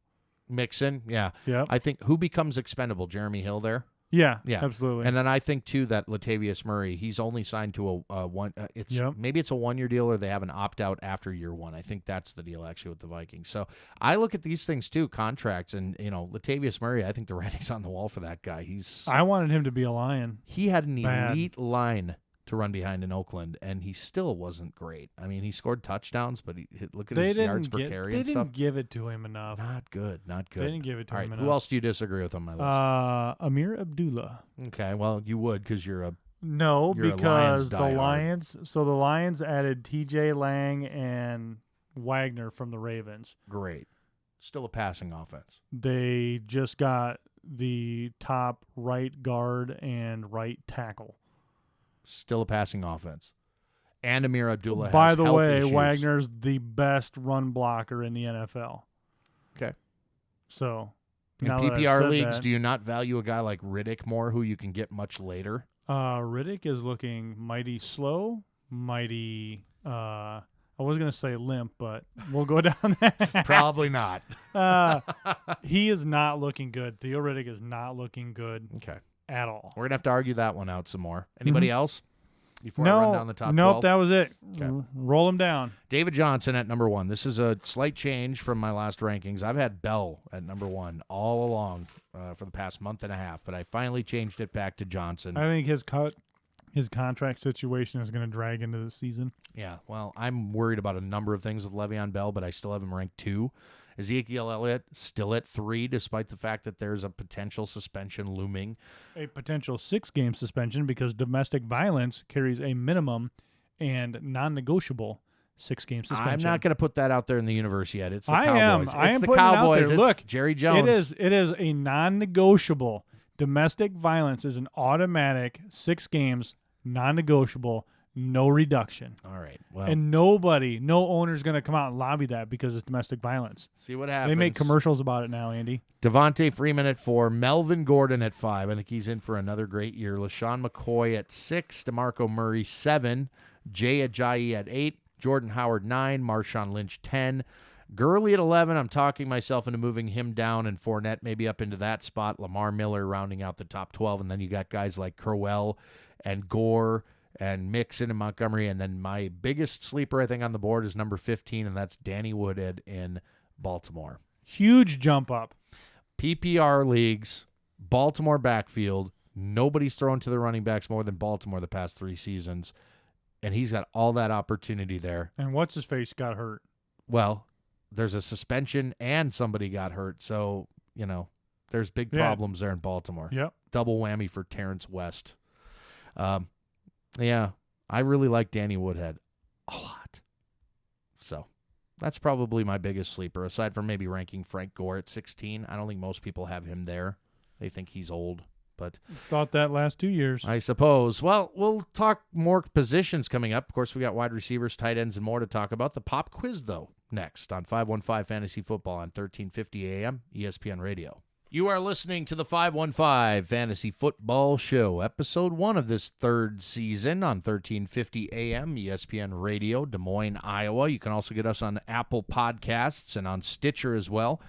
Mixon. Yeah. Yep. I think who becomes expendable? Jeremy Hill there. Yeah, Yeah, absolutely. And then I think too that Latavius Murray, he's only signed to a one. Maybe it's a 1-year deal or they have an opt out after year one. I think that's the deal actually with the Vikings. So I look at these things too, contracts, and Latavius Murray. I think the writing's on the wall for that guy. I wanted him to be a Lion. He had an Bad. elite line to run behind in Oakland, and he still wasn't great. I mean, he scored touchdowns, but look at his yards per carry They and stuff. didn't give it to him enough. Not good. Not good. They didn't give it to All him right, enough. who else do you disagree with on my list? Amir Abdullah. Okay, well, you would because you're a No, You're a because Lions diehard. the Lions added T.J. Lang and Wagner from the Ravens. great. Still a passing offense. They just got the top right guard and right tackle. Still a passing offense. And Amir Abdullah By has the health way, issues. Wagner's the best run blocker in the NFL. Okay. So, In now that I've PPR said leagues, that, do you not value a guy like Riddick more who you can get much later? Riddick is looking mighty slow, mighty. I was gonna say limp, but we'll go down that. Probably not. He is not looking good. Theo Riddick is not looking good Okay. at all. We're going to have to argue that one out some more. Anybody else? Before I No, run down the top nope, 12? that was it. Okay. Roll him down. David Johnson at number 1. This is a slight change from my last rankings. I've had Bell at number 1 all along for the past month and a half, but I finally changed it back to Johnson. I think his contract situation is going to drag into the season. Yeah, well, I'm worried about a number of things with Le'Veon Bell, but I still have him ranked 2. Ezekiel Elliott still at 3, despite the fact that there's a potential suspension looming. A potential 6-game suspension because domestic violence carries a minimum and non-negotiable 6-game suspension. I'm not going to put that out there in the universe yet. It's the I Cowboys. am. I It's am the putting it out Cowboys. there. It's Look, Jerry Jones. It is a non-negotiable. Domestic violence is an automatic 6 games, non-negotiable, no reduction. All right. Well, And no owner's going to come out and lobby that because it's domestic violence. see what happens. They make commercials about it now, Andy. Devontae Freeman at 4, Melvin Gordon at 5. I think he's in for another great year. LaShawn McCoy at 6, DeMarco Murray 7, Jay Ajayi at 8, Jordan Howard 9, Marshawn Lynch 10, Gurley at 11. I'm talking myself into moving him down, and Fournette maybe up into that spot. Lamar Miller rounding out the top 12, and then you got guys like Crowell and Gore and Mixon and Montgomery, and then my biggest sleeper I think on the board is number 15, and that's Danny Woodhead in Baltimore. Huge jump up. PPR leagues, Baltimore backfield, Nobody's thrown to the running backs more than Baltimore the past 3 seasons, and he's got all that opportunity there. And what's his face got hurt? Well, there's a suspension and somebody got hurt, so, there's big problems there in Baltimore. Yep. Double whammy for Terrence West. Yeah, I really like Danny Woodhead a lot. So that's probably my biggest sleeper, aside from maybe ranking Frank Gore at 16. I don't think most people have him there. They think he's old, but Thought that last 2 years. I suppose. Well, we'll talk more positions coming up. Of course, we got wide receivers, tight ends, and more to talk about. The pop quiz, though, next on 515 Fantasy Football on 1350 AM ESPN Radio. You are listening to the 515 Fantasy Football Show, episode 1 of this 3rd season on 1350 AM ESPN Radio, Des Moines, Iowa. You can also get us on Apple Podcasts and on Stitcher as well.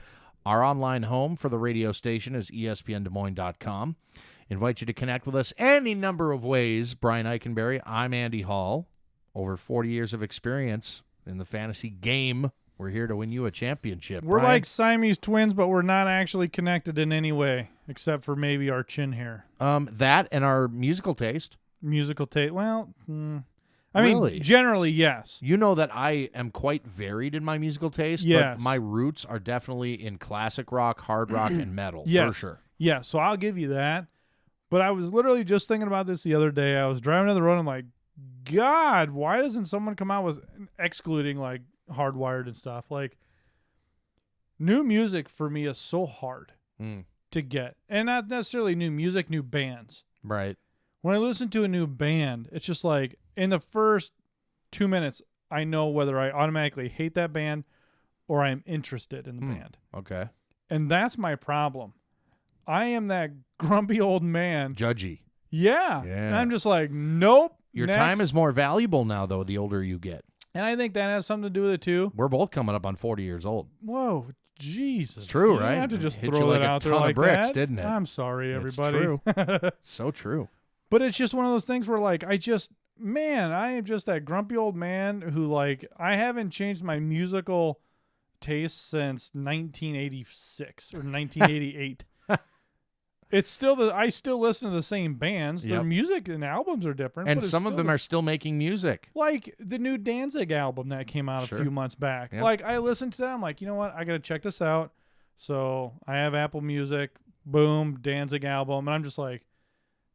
Our online home for the radio station is espndesmoines.com. Invite you to connect with us any number of ways. Brian Eikenberry, I'm Andy Hall. Over 40 years of experience in the fantasy game. We're here to win you a championship. We're Brian. like Siamese twins, but we're not actually connected in any way, except for maybe our chin hair. That and our musical taste. Musical taste. Well, I Really? mean, generally, yes. You know that I am quite varied in my musical taste, Yes. but my roots are definitely in classic rock, hard rock, and metal, Yes. for sure. Yeah, so I'll give you that. But I was literally just thinking about this the other day. I was driving down the road, and I'm like, God, why doesn't someone come out with, excluding like Hardwired and stuff, like new music for me is so hard to get. And not necessarily new music, new bands. Right. When I listen to a new band, it's just like in the first 2 minutes, I know whether I automatically hate that band or I'm interested in the band. Okay. And that's my problem. I am that grumpy old man. Judgy. Yeah. Yeah. And I'm just like, nope. Your next. time is more valuable now, though, the older you get. And I think that has something to do with it, too. We're both coming up on 40 years old. Whoa, Jesus. It's true, You right? don't have to just Hit throw you like that a out there ton of like bricks, that. didn't it? I'm sorry, It's everybody. true. So true. But it's just one of those things where, like, I am just that grumpy old man who, like, I haven't changed my musical taste since 1986 or 1988. It's still I still listen to the same bands. Their Yep. music and albums are different. And but it's some of still them are still making music. like the new Danzig album that came out Sure. a few months back. Yep. Like I listened to that, I'm like, you know what? I gotta check this out. So I have Apple Music, boom, Danzig album, and I'm just like,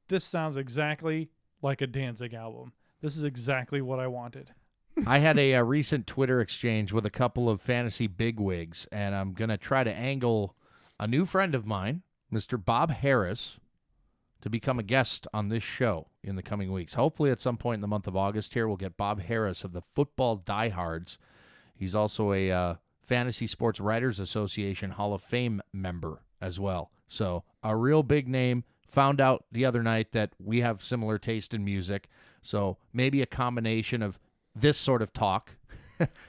this sounds exactly like a Danzig album. This is exactly what I wanted. I had a recent Twitter exchange with a couple of fantasy bigwigs, and I'm going to try to angle a new friend of mine, Mr. Bob Harris, to become a guest on this show in the coming weeks. Hopefully at some point in the month of August here, we'll get Bob Harris of the Football Diehards. He's also a Fantasy Sports Writers Association Hall of Fame member as well. So a real big name. Found out the other night that we have similar taste in music. So maybe a combination of this sort of talk,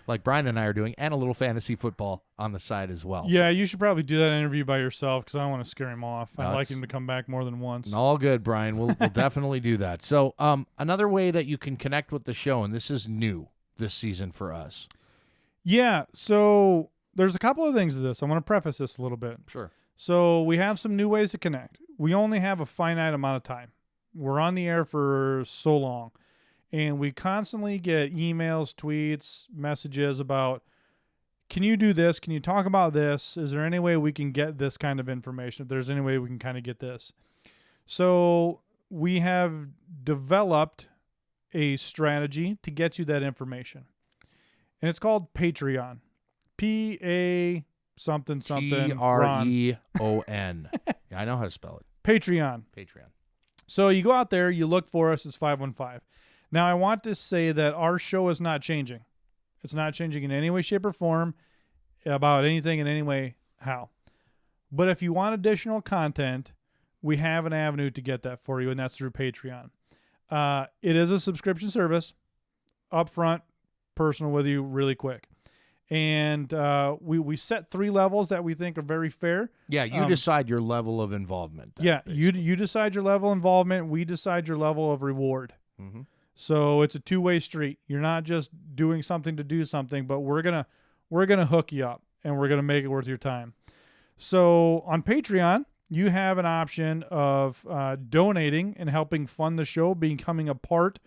like Brian and I are doing, and a little fantasy football on the side as well. Yeah, you should probably do that interview by yourself because I don't want to scare him off. I'd like That's- him to come back more than once. All good, Brian. We'll definitely do that. So another way that you can connect with the show, and this is new this season for us. Yeah, so there's a couple of things to this. I want to preface this a little bit. Sure. So we have some new ways to connect. We only have a finite amount of time. We're on the air for so long. And we constantly get emails, tweets, messages about, can you do this? Can you talk about this? Is there any way we can get this kind of information? If there's any way we can kind of get this. So we have developed a strategy to get you that information. And it's called Patreon. P-A something something. Treon. Yeah, I know how to spell it. Patreon. Patreon. So you go out there, you look for us, it's 515. Now, I want to say that our show is not changing. It's not changing in any way, shape, or form about anything in any way, how. But if you want additional content, we have an avenue to get that for you, and that's through Patreon. It is a subscription service, upfront, personal with you, really quick. And we set 3 levels that we think are very fair. Yeah, you decide your level of involvement. Yeah, you decide your level of involvement. We decide your level of reward. Mm-hmm. So it's a 2-way street. You're not just doing something to do something, but we're gonna hook you up and we're gonna make it worth your time. So on Patreon, you have an option of donating and helping fund the show, becoming a part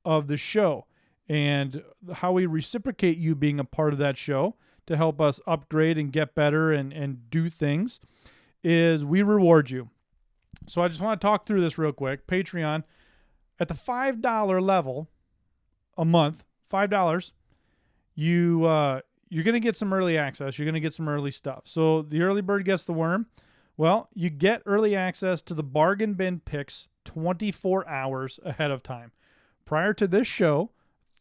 of the show. And how we reciprocate you being a part of that show to help us upgrade and get better and do things is we reward you. So I just want to talk through this real quick. Patreon, at the $5 level a month, $5, you're going to get some early access. You're going to get some early stuff. So the early bird gets the worm. Well, you get early access to the bargain bin picks 24 hours ahead of time. Prior to this show,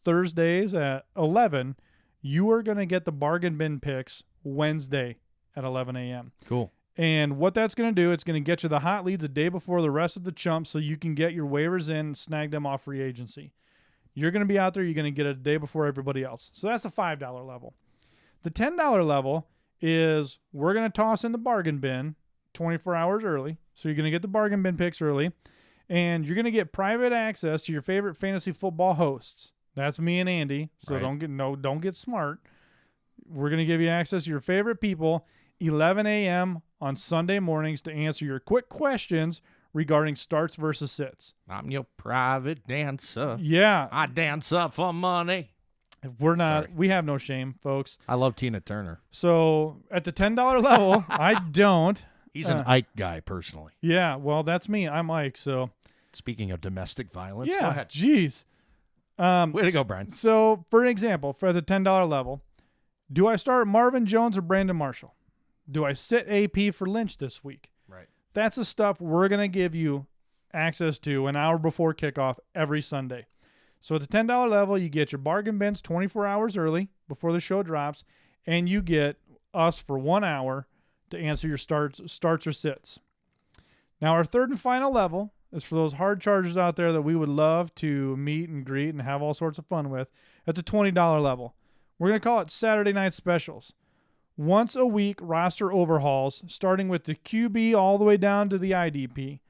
Thursdays at 11, you are going to get the bargain bin picks Wednesday at 11 a.m. Cool. And what that's going to do, it's going to get you the hot leads a day before the rest of the chumps so you can get your waivers in and snag them off free agency. You're going to be out there. You're going to get it a day before everybody else. So that's the $5 level. The $10 level is we're going to toss in the bargain bin 24 hours early. So you're going to get the bargain bin picks early. And you're going to get private access to your favorite fantasy football hosts. That's me and Andy. So right. don't get smart. We're going to give you access to your favorite people 11 a.m. on Sunday mornings to answer your quick questions regarding starts versus sits. I'm your private dancer. Yeah. I dance up for money. We're not. Sorry. We have no shame, folks. I love Tina Turner. So at the $10 level, I don't. He's an Ike guy, personally. Yeah, well, that's me. I'm Ike. So speaking of domestic violence, go yeah, ahead. geez. Way to go, Brian. So for an example, for the $10 level, do I start Marvin Jones or Brandon Marshall? Do I sit AP for Lynch this week? Right. That's the stuff we're going to give you access to an hour before kickoff every Sunday. So at the $10 level, you get your bargain bins 24 hours early before the show drops, and you get us for 1 hour to answer your starts or sits. Now, our third and final level is for those hard chargers out there that we would love to meet and greet and have all sorts of fun with. At the $20 level, we're going to call it Saturday Night Specials. Once a week roster overhauls, starting with the QB all the way down to the IDP.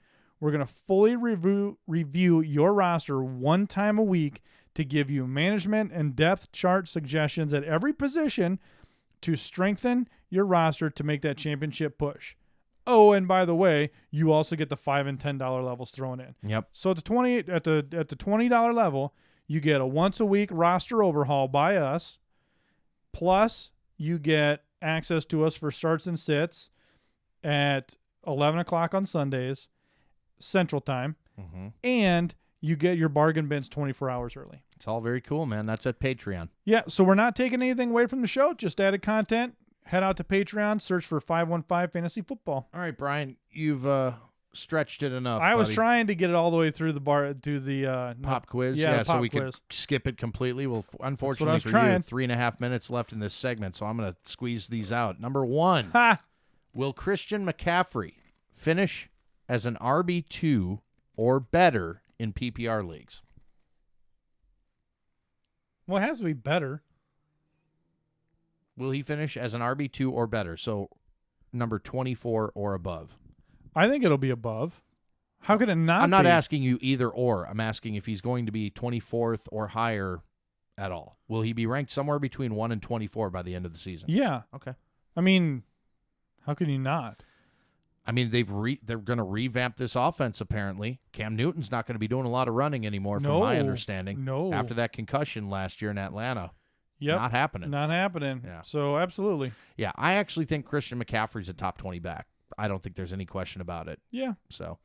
We're going to fully review your roster one time a week to give you management and depth chart suggestions at every position to strengthen your roster to make that championship push. Oh, and by the way, you also get the $5 and $10 levels thrown in. Yep. So at the $20 level, you get a once a week roster overhaul by us, plus you get access to us for starts and sits at 11 o'clock on Sundays, Central Time, and you get your bargain bins 24 hours early. It's all very cool, man. That's at Patreon. Yeah, so we're not taking anything away from the show, just added content. Head out to Patreon, search for 515 Fantasy Football. All right, Brian, you've stretched it enough. I was buddy. trying to get it all the way through the Pop quiz. Yeah, so pop we quiz. could skip it completely. Well, unfortunately I was for trying. you, 3.5 minutes left in this segment, so I'm going to squeeze these out. Number one, will Christian McCaffrey finish as an RB2 or better in PPR leagues? Well, it has to be better. Will he finish as an RB2 or better? So number 24 or above. I think it'll be above. How could it not be? I'm not asking you either or. I'm asking if he's going to be 24th or higher at all. Will he be ranked somewhere between 1 and 24 by the end of the season? Yeah. Okay. I mean, how can you not? I mean, they're going to revamp this offense, apparently. Cam Newton's not going to be doing a lot of running anymore, from my understanding. No. After that concussion last year in Atlanta. Yep. Not happening. Not happening. Yeah. So, absolutely. Yeah, I actually think Christian McCaffrey's a top 20 back. I don't think there's any question about it. Yeah. So,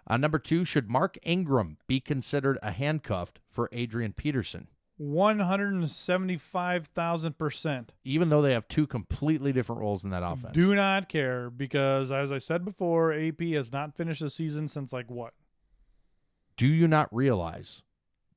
number two, should Mark Ingram be considered a handcuffed for Adrian Peterson? 175,000%. Even though they have two completely different roles in that offense. Do not care because, as I said before, AP has not finished the season since what? Do you not realize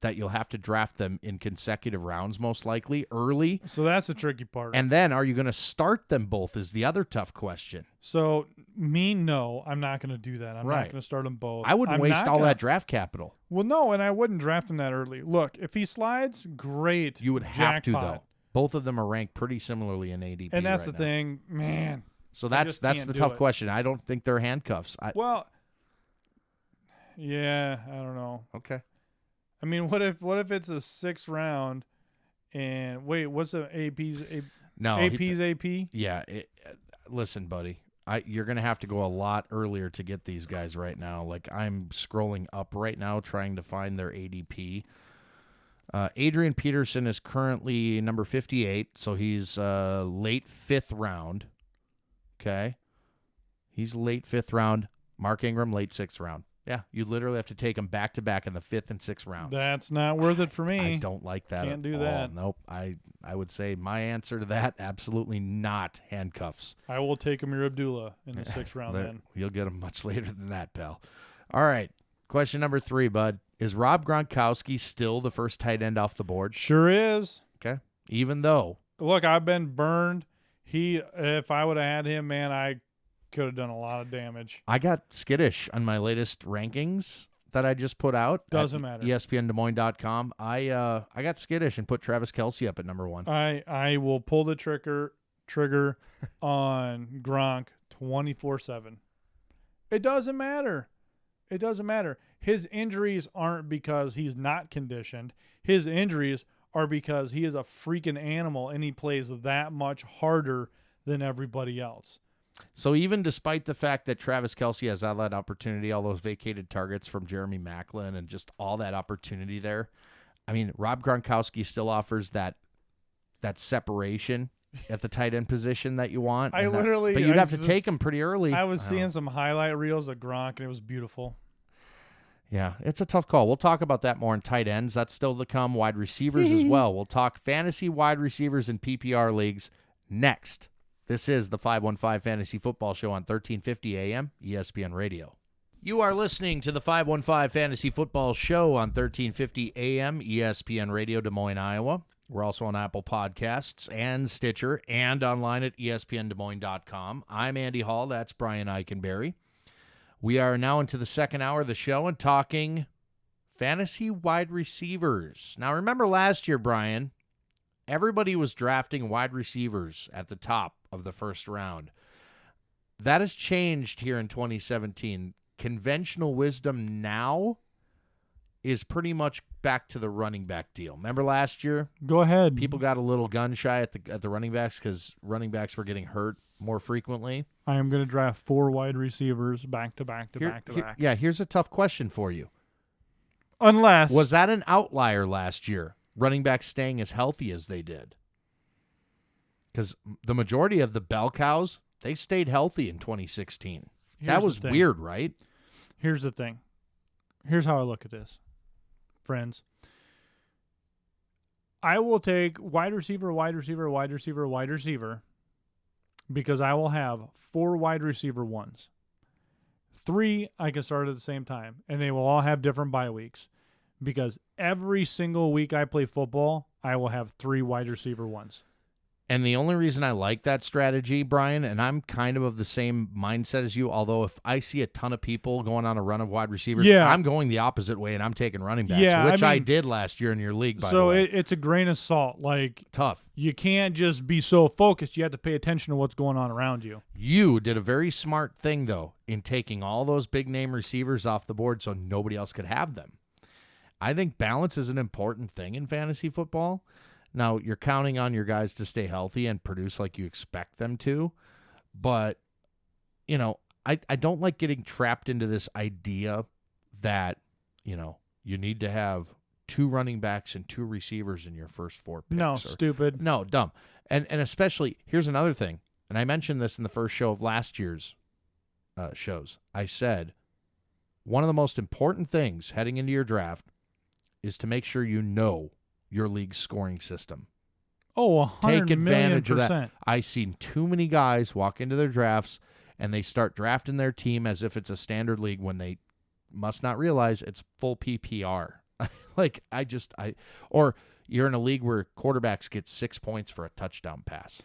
that you'll have to draft them in consecutive rounds, most likely, early? So that's the tricky part. And then are you going to start them both is the other tough question. So, no, I'm not going to do that. I'm not going to start them both. I wouldn't waste all that draft capital. Well, no, and I wouldn't draft him that early. Look, if he slides, great. You would have to, jackpot. though. Both of them are ranked pretty similarly in ADP And that's right the now. thing, man. So that's the can't do tough it. question. I don't think they're handcuffs. Well, yeah, I don't know. Okay. I mean, what if it's a 6th round and wait, what's the AP's No. AP's AP? Yeah. Listen, buddy. you're going to have to go a lot earlier to get these guys right now. Like, I'm scrolling up right now trying to find their ADP. Adrian Peterson is currently number 58, so he's late 5th round. Okay? He's late 5th round. Mark Ingram, late 6th round. Yeah, you literally have to take them back-to-back in the 5th and 6th rounds. That's not worth it for me. I don't like that. Can't do all. that. Nope. I would say my answer to that, absolutely not handcuffs. I will take Amir Abdullah in the 6th round then. You'll get him much later than that, pal. All right. Question number 3, bud. Is Rob Gronkowski still the first tight end off the board? Sure is. Okay. Even though. Look, I've been burned. If I would have had him, man, I could have done a lot of damage. I got skittish on my latest rankings that I just put out. Doesn't matter. ESPNDesMoines.com. I got skittish and put Travis Kelce up at number 1. I will pull the trigger on Gronk 24/7. It doesn't matter. It doesn't matter. His injuries aren't because he's not conditioned. His injuries are because he is a freaking animal and he plays that much harder than everybody else. So even despite the fact that Travis Kelce has all that opportunity, all those vacated targets from Jeremy Maclin and just all that opportunity there, I mean, Rob Gronkowski still offers that separation at the tight end position that you want. But you'd have to take him pretty early. I was seeing some highlight reels of Gronk, and it was beautiful. Yeah, it's a tough call. We'll talk about that more in tight ends. That's still to come. Wide receivers as well. We'll talk fantasy wide receivers in PPR leagues next. This is the 515 Fantasy Football Show on 1350 AM ESPN Radio. You are listening to the 515 Fantasy Football Show on 1350 AM ESPN Radio, Des Moines, Iowa. We're also on Apple Podcasts and Stitcher and online at ESPNDesMoines.com. I'm Andy Hall. That's Brian Eikenberry. We are now into the second hour of the show and talking fantasy wide receivers. Now, remember last year, Brian, everybody was drafting wide receivers at the top of the first round. That has changed here in 2017. Conventional wisdom now is pretty much back to the running back deal. Remember last year? Go ahead. People got a little gun shy at the running backs because running backs were getting hurt more frequently. I am going to draft 4 wide receivers back to back. Yeah, here's a tough question for you. Unless. Was that an outlier last year? Running backs staying as healthy as they did? Because the majority of the bell cows, they stayed healthy in 2016. That was weird, right? Here's the thing. Here's how I look at this, friends. I will take wide receiver, because I will have 4 wide receiver ones. 3 I can start at the same time, and they will all have different bye weeks. Because every single week I play football, I will have 3 wide receiver ones. And the only reason I like that strategy, Brian, and I'm kind of the same mindset as you, although if I see a ton of people going on a run of wide receivers, I'm going the opposite way and I'm taking running backs, which I did last year in your league, by the way. So it's a grain of salt. Like, tough. You can't just be so focused. You have to pay attention to what's going on around you. You did a very smart thing, though, in taking all those big-name receivers off the board so nobody else could have them. I think balance is an important thing in fantasy football. Now, you're counting on your guys to stay healthy and produce like you expect them to, but, you know, I don't like getting trapped into this idea that, you know, you need to have 2 running backs and 2 receivers in your first 4 picks. No, stupid. No, dumb. And especially, here's another thing, and I mentioned this in the first show of last year's shows. I said, one of the most important things heading into your draft is to make sure you know your league's scoring system. Oh, 100 Take advantage of that. million%. I've seen too many guys walk into their drafts and they start drafting their team as if it's a standard league when they must not realize it's full PPR. Or you're in a league where quarterbacks get 6 points for a touchdown pass.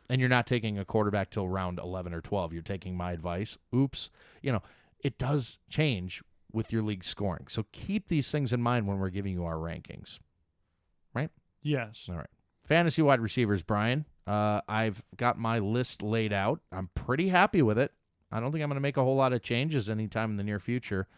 And you're not taking a quarterback till round 11 or 12. You're taking my advice. Oops. You know, it does change with your league scoring. So keep these things in mind when we're giving you our rankings. Right? Yes. All right. Fantasy wide receivers, Brian. I've got my list laid out. I'm pretty happy with it. I don't think I'm going to make a whole lot of changes anytime in the near future.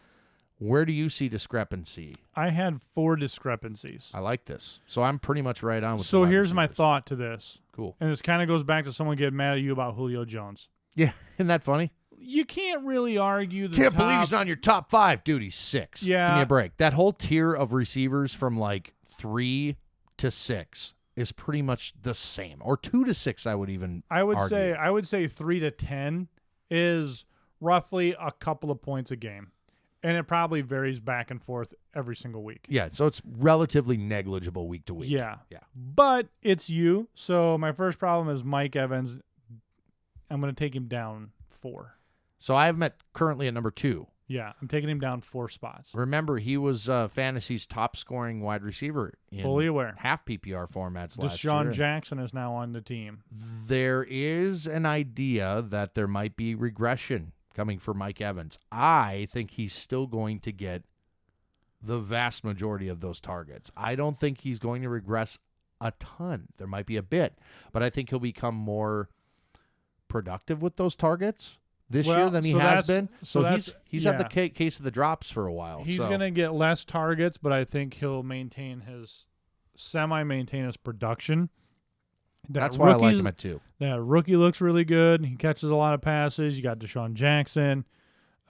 Where do you see discrepancy? I had 4 discrepancies. I like this. So I'm pretty much right on with So here's my thought to this. Cool. And this kind of goes back to someone getting mad at you about Julio Jones. Yeah, isn't that funny? You can't really argue the Can't top. believe he's not in your top 5. Dude, he's 6. Yeah. Give me a break. That whole tier of receivers from like 3 to 6 is pretty much the same. Or 2 to 6, I would even argue. I would say 3 to 10 is roughly a couple of points a game. And it probably varies back and forth every single week. Yeah, so it's relatively negligible week to week. Yeah. Yeah. But it's you. So my first problem is Mike Evans. I'm going to take him down 4. So I have him currently at number 2. Yeah, I'm taking him down 4 spots. Remember, he was Fantasy's top scoring wide receiver in Fully aware. half PPR formats last year. Deshaun Jackson is now on the team. There is an idea that there might be regression coming for Mike Evans. I think he's still going to get the vast majority of those targets. I don't think he's going to regress a ton. There might be a bit, but I think he'll become more productive with those targets this year than he has been. So he's had the case of the drops for a while. He's going to get less targets, but I think he'll maintain his production. That's why I like him at 2. That rookie looks really good. He catches a lot of passes. You got Deshaun Jackson.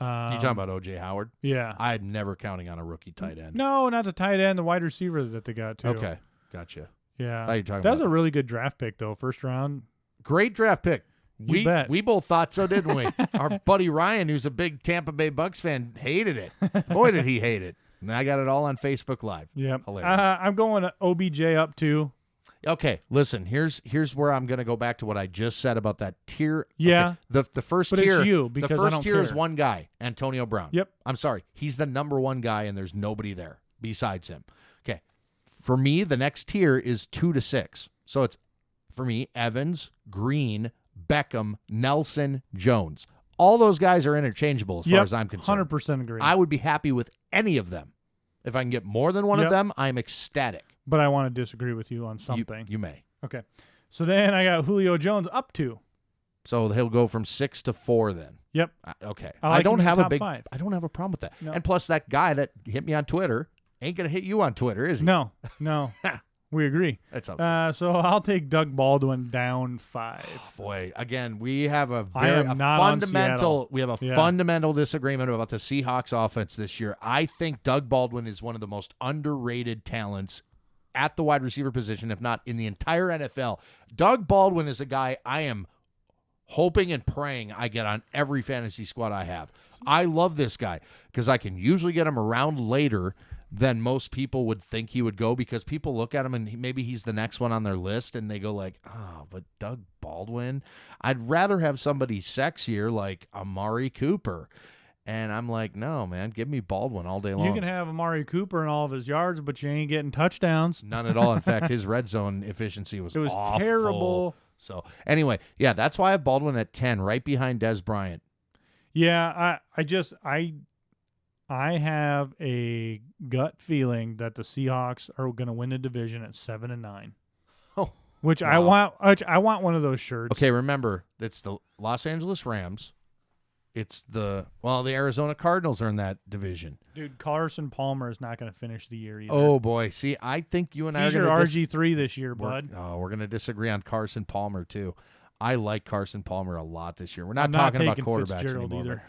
You talking about O.J. Howard? Yeah. I'm never counting on a rookie tight end. No, not the tight end, the wide receiver that they got, too. Okay, gotcha. Yeah. You're talking That's about a really good draft pick, though, first round. Great draft pick. You bet. We both thought so, didn't we? Our buddy Ryan, who's a big Tampa Bay Bucks fan, hated it. Boy, did he hate it. And I got it all on Facebook Live. Yep. Hilarious. I'm going OBJ up, too. Okay, listen, here's where I'm going to go back to what I just said about that tier. Yeah. Okay, the first but tier, it's you, because the I first don't tier is care. one guy, Antonio Brown. Yep. I'm sorry. He's the number 1 guy, and there's nobody there besides him. Okay. For me, the next tier is 2 to 6. So it's, for me, Evans, Green, Beckham, Nelson, Jones. All those guys are interchangeable as far as I'm concerned. 100% agree. I would be happy with any of them. If I can get more than one of them, I'm ecstatic. But I want to disagree with you on something. You may. Okay. So then I got Julio Jones up 2. So he'll go from 6 to 4 then. Yep. Okay. I like don't him in have the a top big 5. I don't have a problem with that. No. And plus that guy that hit me on Twitter ain't going to hit you on Twitter, is he? No. We agree. That's okay. So I'll take Doug Baldwin down 5. Boy, again, we have a fundamental disagreement about the Seahawks offense this year. I think Doug Baldwin is one of the most underrated talents at the wide receiver position, if not in the entire NFL. Doug Baldwin is a guy I am hoping and praying I get on every fantasy squad I have. I love this guy because I can usually get him around later than most people would think he would go, because people look at him and maybe he's the next one on their list and they go like, oh, but Doug Baldwin? I'd rather have somebody sexier like Amari Cooper. And I'm like, no, man, give me Baldwin all day long. You can have Amari Cooper and all of his yards, but you ain't getting touchdowns. None at all. In fact, his red zone efficiency was awful. Terrible. So anyway, yeah, that's why I have Baldwin at 10, right behind Des Bryant. Yeah, I have a gut feeling that the Seahawks are going to win the division at 7-9. Oh, which wow. I want one of those shirts. Okay, remember, it's the Los Angeles Rams. It's the Arizona Cardinals are in that division. Dude, Carson Palmer is not going to finish the year either. Oh boy, see, I think you and I are He's your going RG3 this year, bud. We're going to disagree on Carson Palmer too. I like Carson Palmer a lot this year. We're not I'm talking about taking quarterbacks Fitzgerald anymore. either.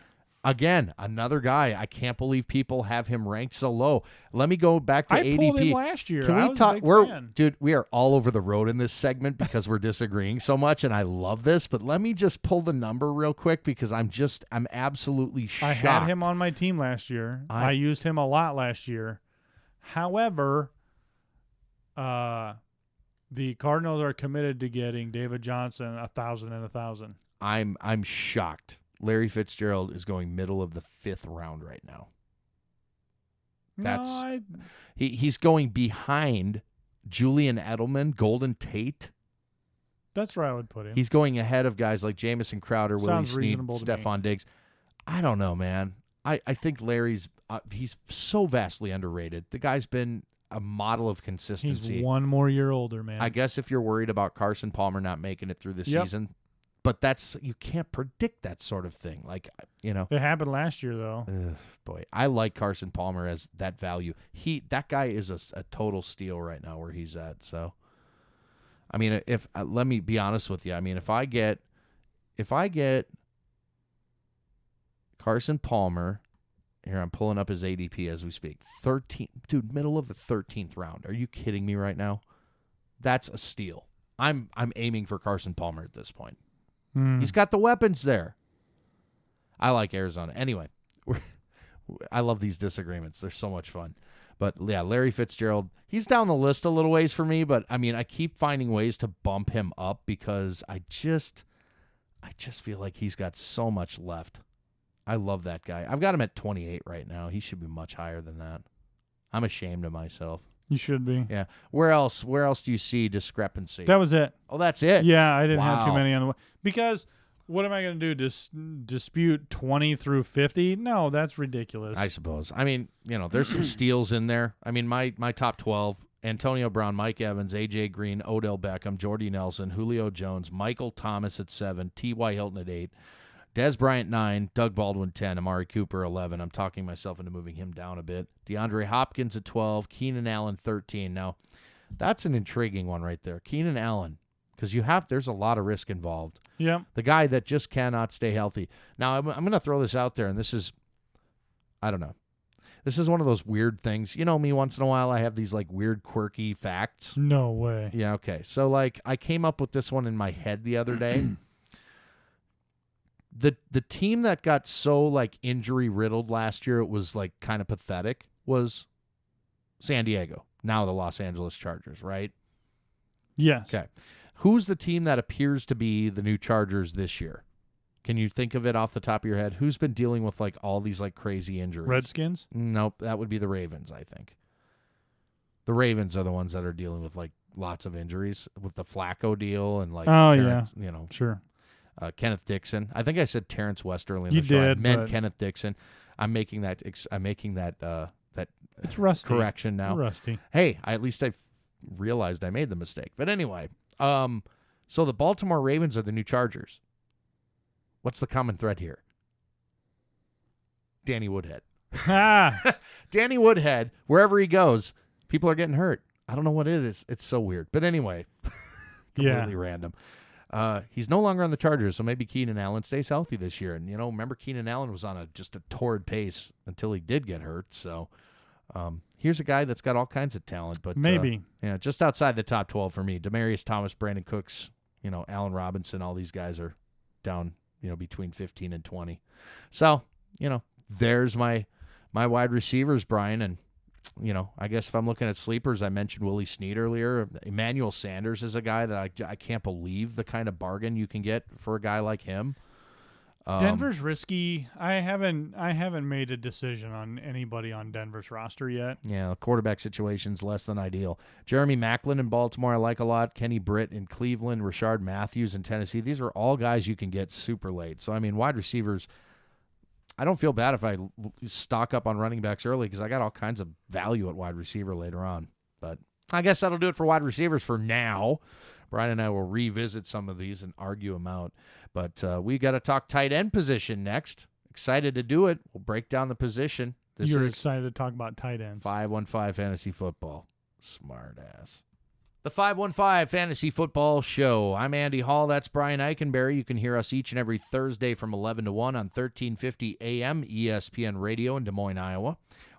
Again, another guy. I can't believe people have him ranked so low. Let me go back to I ADP. pulled him last year. Can I we was talk? a big fan. Dude, we are all over the road in this segment because we're disagreeing so much, and I love this. But let me just pull the number real quick because I'm absolutely shocked. I had him on my team last year. I used him a lot last year. However, the Cardinals are committed to getting David Johnson 1,000 and 1,000. I'm shocked. Larry Fitzgerald is going middle of the 5th round right now. He's going behind Julian Edelman, Golden Tate. That's where I would put him. He's going ahead of guys like Jamison Crowder, Willie Sounds Snead, reasonable to me. Stephon Diggs. I don't know, man. I think Larry's he's so vastly underrated. The guy's been a model of consistency. He's 1 more year older, man. I guess if you're worried about Carson Palmer not making it through the season, but you can't predict that sort of thing. Like, it happened last year though. Boy, I like Carson Palmer as that value. That guy is a total steal right now where he's at. So, I mean, let me be honest with you. I mean, if I get Carson Palmer. Here, I'm pulling up his ADP as we speak. 13, dude, middle of the 13th round. Are you kidding me right now? That's a steal. I'm aiming for Carson Palmer at this point. He's got the weapons there. I like Arizona. Anyway, I love these disagreements. They're so much fun. But, yeah, Larry Fitzgerald, he's down the list a little ways for me, but, I mean, I keep finding ways to bump him up because I just feel like he's got so much left. I love that guy. I've got him at 28 right now. He should be much higher than that. I'm ashamed of myself. You should be. Yeah. Where else do you see discrepancy? That was it. Oh, that's it? Yeah, I didn't have too Wow. many on the way. Because what am I going to do? Dispute 20 through 50? No, that's ridiculous. I suppose. I mean, there's some steals in there. I mean, my top 12, Antonio Brown, Mike Evans, A.J. Green, Odell Beckham, Jordy Nelson, Julio Jones, Michael Thomas at 7, T.Y. Hilton at 8, Dez Bryant 9, Doug Baldwin 10, Amari Cooper 11. I'm talking myself into moving him down a bit. DeAndre Hopkins at 12, Keenan Allen 13. Now, that's an intriguing one right there. Keenan Allen, because there's a lot of risk involved. Yep. The guy that just cannot stay healthy. Now, I'm going to throw this out there, and this is, I don't know. This is one of those weird things. You know me, once in a while I have these like weird, quirky facts. No way. Yeah, okay. So like I came up with this one in my head the other day. The team that got so like injury riddled last year, it was like kind of pathetic, was San Diego. Now the Los Angeles Chargers, right? Yes. Okay. Who's the team that appears to be the new Chargers this year? Can you think of it off the top of your head? Who's been dealing with like all these like crazy injuries? Redskins? Nope, that would be the Ravens, I think. The Ravens are the ones that are dealing with like lots of injuries with the Flacco deal and like Terrence, Sure. Kenneth Dixon. I think I said Terrence West early in You the show. I did, meant but- Kenneth Dixon. I'm making that It's rusty. correction now. Rusty. Hey, at least I realized I made the mistake. But anyway, so the Baltimore Ravens are the new Chargers. What's the common thread here? Danny Woodhead. Ah, Danny Woodhead, wherever he goes, people are getting hurt. I don't know what it is. It's so weird. But anyway, completely random. He's no longer on the Chargers, so maybe Keenan Allen stays healthy this year. And, remember Keenan Allen was on just a torrid pace until he did get hurt. So here's a guy that's got all kinds of talent. But maybe. just outside the top 12 for me. Demaryius Thomas, Brandon Cooks, Allen Robinson, all these guys are down, between 15 and 20. So, there's my wide receivers, Brian. And, I guess if I'm looking at sleepers, I mentioned Willie Snead earlier. Emmanuel Sanders is a guy that I can't believe the kind of bargain you can get for a guy like him. Denver's risky. I haven't made a decision on anybody on Denver's roster yet. Yeah, the quarterback situation's less than ideal. Jeremy Maclin in Baltimore I like a lot. Kenny Britt in Cleveland. Rashard Matthews in Tennessee. These are all guys you can get super late. So, I mean, wide receivers, I don't feel bad if I stock up on running backs early because I got all kinds of value at wide receiver later on. But I guess that'll do it for wide receivers for now. Brian and I will revisit some of these and argue them out. But we got to talk tight end position next. Excited to do it. We'll break down the position. You're excited to talk about tight ends. 515 Fantasy Football. Smart ass. The 515 Fantasy Football Show. I'm Andy Hall. That's Brian Eikenberry. You can hear us each and every Thursday from 11 to 1 on 1350 AM ESPN Radio in Des Moines, Iowa.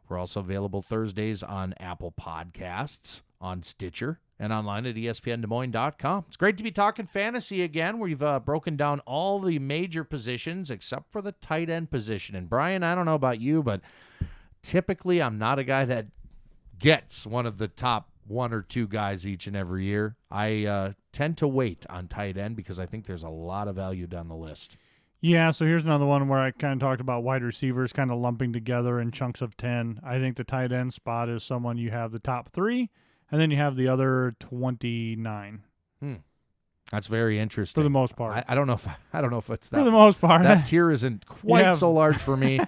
We're also available Thursdays on Apple Podcasts, on Stitcher, and online at espndesmoines.com. It's great to be talking fantasy again. We've broken down all the major positions except for the tight end position. And Brian, I don't know about you, but typically I'm not a guy that gets one of the top one or two guys each and every year. I tend to wait on tight end because I think there's a lot of value down the list. Yeah, so here's another one where I kind of talked about wide receivers kind of lumping together in chunks of 10. I think the tight end spot is someone you have the top 3, and then you have the other 29. That's very interesting. For the most part. I don't know if it's that. For the most part. That tier isn't quite so large for me.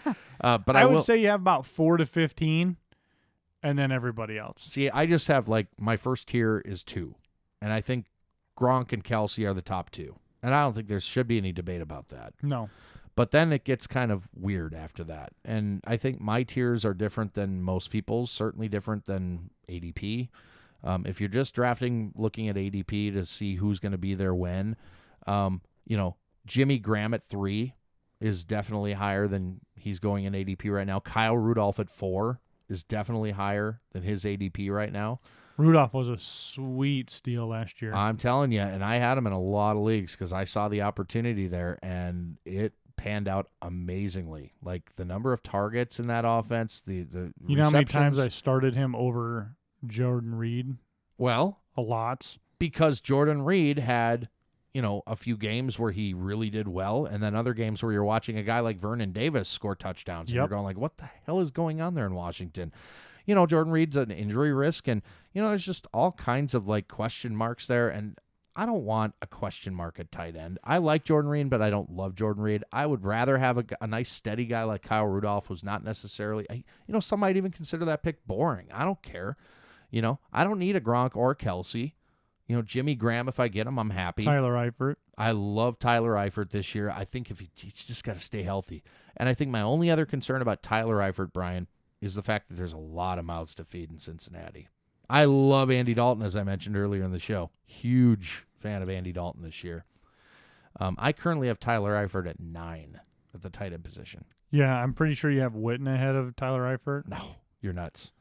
But I would say you have about 4 to 15, and then everybody else. See, I just have my first tier is 2, and I think Gronk and Kelsey are the top 2. And I don't think there should be any debate about that. No. But then it gets kind of weird after that. And I think my tiers are different than most people's, certainly different than ADP. If you're just drafting, looking at ADP to see who's going to be there when, Jimmy Graham at 3, is definitely higher than he's going in ADP right now. Kyle Rudolph at 4 is definitely higher than his ADP right now. Rudolph was a sweet steal last year. I'm telling you, and I had him in a lot of leagues because I saw the opportunity there, and it panned out amazingly. Like the number of targets in that offense, the you know how many times receptions. I started him over Jordan Reed? Well, A lot. because Jordan Reed had, a few games where he really did well, and then other games where you're watching a guy like Vernon Davis score touchdowns, and you're going like, what the hell is going on there in Washington? Jordan Reed's an injury risk, and, there's just all kinds of, question marks there, and I don't want a question mark at tight end. I like Jordan Reed, but I don't love Jordan Reed. I would rather have a nice, steady guy like Kyle Rudolph, who's not necessarily, some might even consider that pick boring. I don't care. I don't need a Gronk or Kelsey. Jimmy Graham, if I get him, I'm happy. Tyler Eifert. I love Tyler Eifert this year. I think if he's just got to stay healthy. And I think my only other concern about Tyler Eifert, Brian, is the fact that there's a lot of mouths to feed in Cincinnati. I love Andy Dalton, as I mentioned earlier in the show. Huge fan of Andy Dalton this year. I currently have Tyler Eifert at 9 at the tight end position. Yeah, I'm pretty sure you have Witten ahead of Tyler Eifert. No, you're nuts.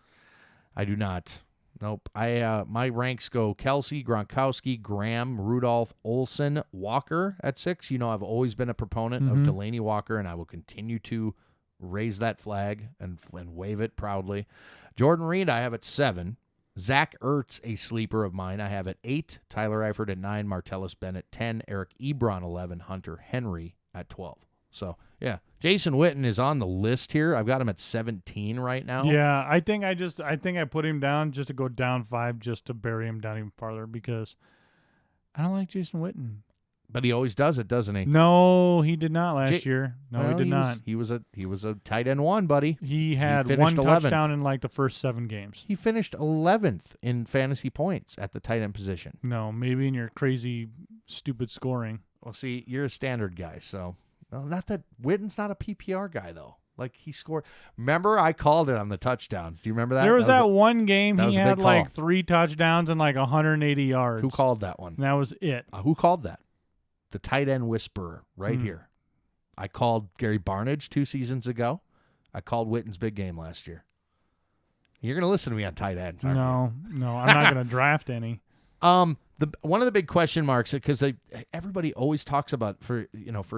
I do not. Nope. My ranks go Kelsey, Gronkowski, Graham, Rudolph, Olsen, Walker at 6. I've always been a proponent of Delaney Walker, and I will continue to raise that flag and wave it proudly. Jordan Reed, I have at 7. Zach Ertz, a sleeper of mine, I have at 8. Tyler Eifert at 9. Martellus Bennett 10. Eric Ebron 11. Hunter Henry at 12. So, yeah, Jason Witten is on the list here. I've got him at 17 right now. Yeah, I think I put him down just to go down 5, just to bury him down even farther, because I don't like Jason Witten. But he always does it, doesn't he? No, he did not last year. No, he did not. He was a tight end 1, buddy. He had finished one 11th. touchdown in the first 7 games. He finished 11th in fantasy points at the tight end position. No, maybe in your crazy, stupid scoring. Well, see, you're a standard guy, so not that Witten's not a PPR guy though. Like he scored. Remember, I called it on the touchdowns. Do you remember that? There was that one game he had call. 3 touchdowns and 180 yards. Who called that one? And that was it. Who called that? The tight end whisperer right here. I called Gary Barnidge 2 seasons ago. I called Witten's big game last year. You're going to listen to me on tight ends, aren't you? No, I'm not going to draft any. One of the big question marks, because everybody always talks about for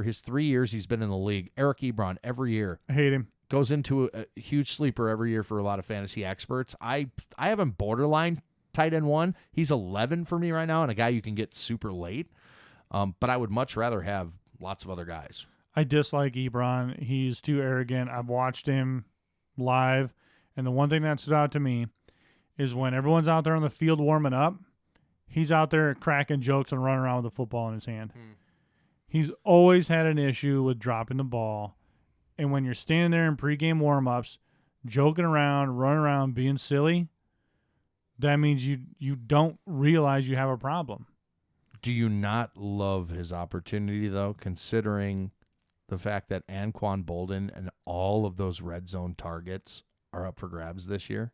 his 3 years he's been in the league, Eric Ebron every year. I hate him. Goes into a huge sleeper every year for a lot of fantasy experts. I have him borderline tight end 1. He's 11 for me right now, and a guy you can get super late. But I would much rather have lots of other guys. I dislike Ebron. He's too arrogant. I've watched him live, and the one thing that stood out to me is when everyone's out there on the field warming up, he's out there cracking jokes and running around with a football in his hand. He's always had an issue with dropping the ball, and when you're standing there in pregame warm-ups, joking around, running around, being silly, that means you don't realize you have a problem. Do you not love his opportunity, though, considering the fact that Anquan Bolden and all of those red zone targets are up for grabs this year?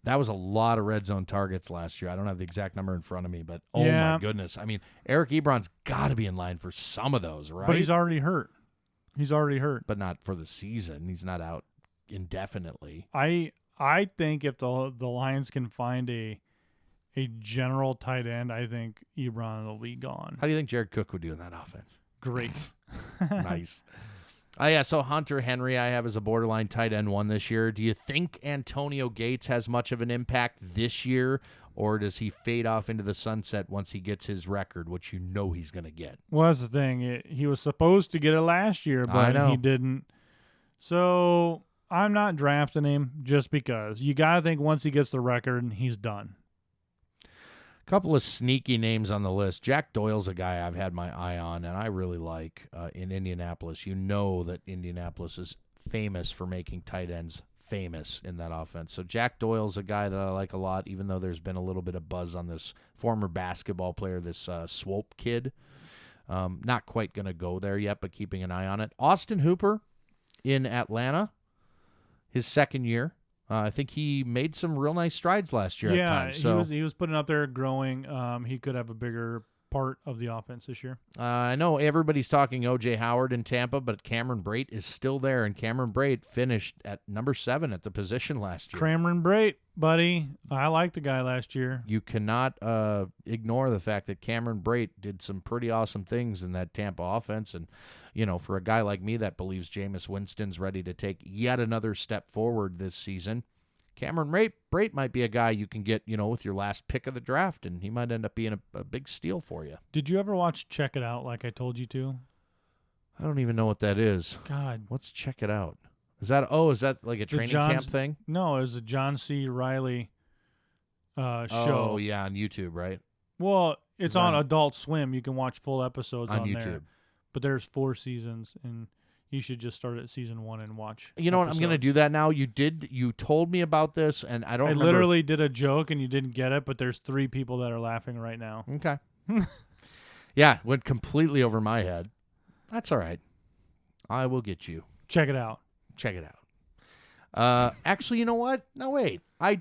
That was a lot of red zone targets last year. I don't have the exact number in front of me, but my goodness. I mean, Eric Ebron's got to be in line for some of those, right? But he's already hurt. But not for the season. He's not out indefinitely. I think if the Lions can find a general tight end, I think Ebron will be gone. How do you think Jared Cook would do in that offense? Great. Nice. So Hunter Henry I have as a borderline tight end 1 this year. Do you think Antonio Gates has much of an impact this year, or does he fade off into the sunset once he gets his record, which he's going to get? Well, that's the thing. He was supposed to get it last year, but he didn't. So I'm not drafting him just because. You got to think once he gets the record, he's done. Couple of sneaky names on the list. Jack Doyle's a guy I've had my eye on, and I really like in Indianapolis. You know that Indianapolis is famous for making tight ends famous in that offense. So Jack Doyle's a guy that I like a lot, even though there's been a little bit of buzz on this former basketball player, this Swope kid. Not quite going to go there yet, but keeping an eye on it. Austin Hooper in Atlanta, his second year. I think he made some real nice strides last year at times. So he was putting up there, growing. He could have a bigger part of the offense this year. I know everybody's talking O.J. Howard in Tampa, but Cameron Brate is still there, and Cameron Brate finished at number 7 at the position last year. Cameron Brate, buddy. I liked the guy last year. You cannot ignore the fact that Cameron Brate did some pretty awesome things in that Tampa offense, and for a guy like me that believes Jameis Winston's ready to take yet another step forward this season, Cameron Brate might be a guy you can get, with your last pick of the draft, and he might end up being a big steal for you. Did you ever watch Check It Out like I told you to? I don't even know what that is. God. Let's check it out. Is that like a training camp thing? No, it was a John C. Reilly show. Oh, yeah, on YouTube, right? Well, it's on Adult Swim. You can watch full episodes on YouTube. there. But there's 4 seasons, and you should just start at season 1 and watch. You know what? I'm going to do that now. You told me about this, and I don't remember. Literally did a joke, and you didn't get it, but there's 3 people that are laughing right now. Okay. Yeah, went completely over my head. That's all right. I will get you. Check it out. Check it out. Actually, you know what? No, wait. I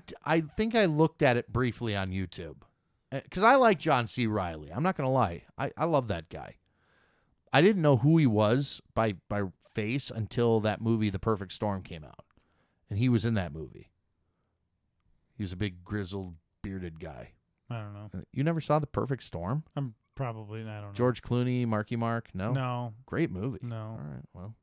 think I looked at it briefly on YouTube. Because I like John C. Reilly. I'm not going to lie. I love that guy. I didn't know who he was by face until that movie, The Perfect Storm, came out. And he was in that movie. He was a big, grizzled, bearded guy. I don't know. You never saw The Perfect Storm? I don't know. George Clooney, Marky Mark? No? No. Great movie. No. All right, well.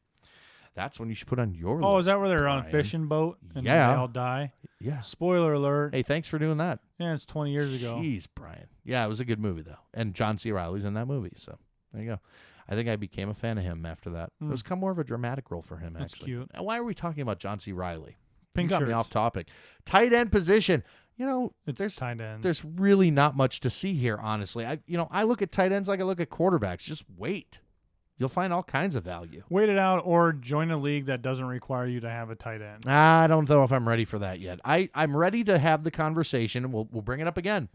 That's when you should put on your list. Oh, is that where they're Brian. on a fishing boat and Yeah. they all die? Yeah. Spoiler alert. Hey, thanks for doing that. Yeah, it's 20 years ago. Jeez, Brian. Yeah, it was a good movie, though. And John C. Reilly's in that movie, so there you go. I think I became a fan of him after that. It was kind of more of a dramatic role for him, That's actually. cute. And why are we talking about John C. Reilly? Pink You got me shirts. off topic. Tight end position. It's tight ends. There's really not much to see here, honestly. I look at tight ends like I look at quarterbacks. Just wait. You'll find all kinds of value. Wait it out or join a league that doesn't require you to have a tight end. I don't know if I'm ready for that yet. I'm ready to have the conversation, and we'll bring it up again.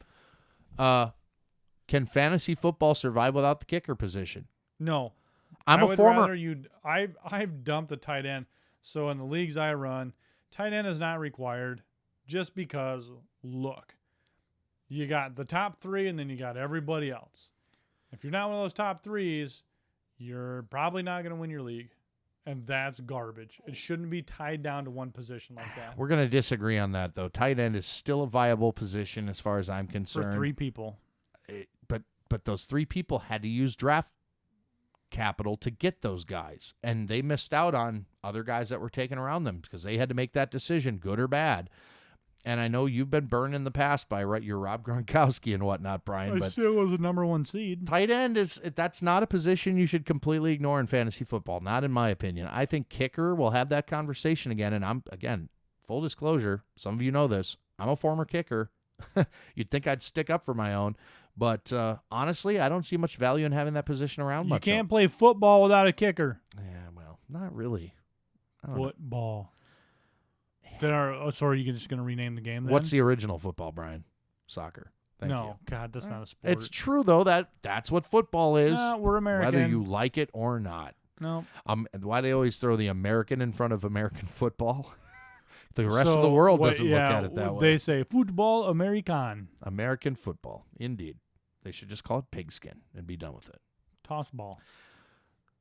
Can fantasy football survive without the kicker position? No. I'm I a would former. rather I've dumped the tight end. So in the leagues I run, tight end is not required just because, look, you got the top 3 and then you got everybody else. If you're not one of those top 3s, you're probably not going to win your league. And that's garbage. It shouldn't be tied down to one position like that. We're going to disagree on that, though. Tight end is still a viable position as far as I'm concerned. For 3 people. But those 3 people had to use draft capital to get those guys. And they missed out on other guys that were taken around them because they had to make that decision, good or bad. And I know you've been burned in the past by your Rob Gronkowski and whatnot, Brian. I But still was the number 1 seed. tight end that's not a position you should completely ignore in fantasy football, not in my opinion. I think kicker will have that conversation again. And again, full disclosure, some of you know this, I'm a former kicker. You'd think I'd stick up for my own. But honestly, I don't see much value in having that position around much. You can't play football without a kicker. Yeah, well, not really. I don't know. Football. Sorry, you're just going to rename the game then? What's the original football, Brian? Soccer. Thank you. God, that's not a sport. It's true, though. That's what football is. We're American. Whether you like it or not. No. Why they always throw the American in front of American football? The rest of the world doesn't look at it that way. They say football American. American football. Indeed. They should just call it pigskin and be done with it. Toss ball.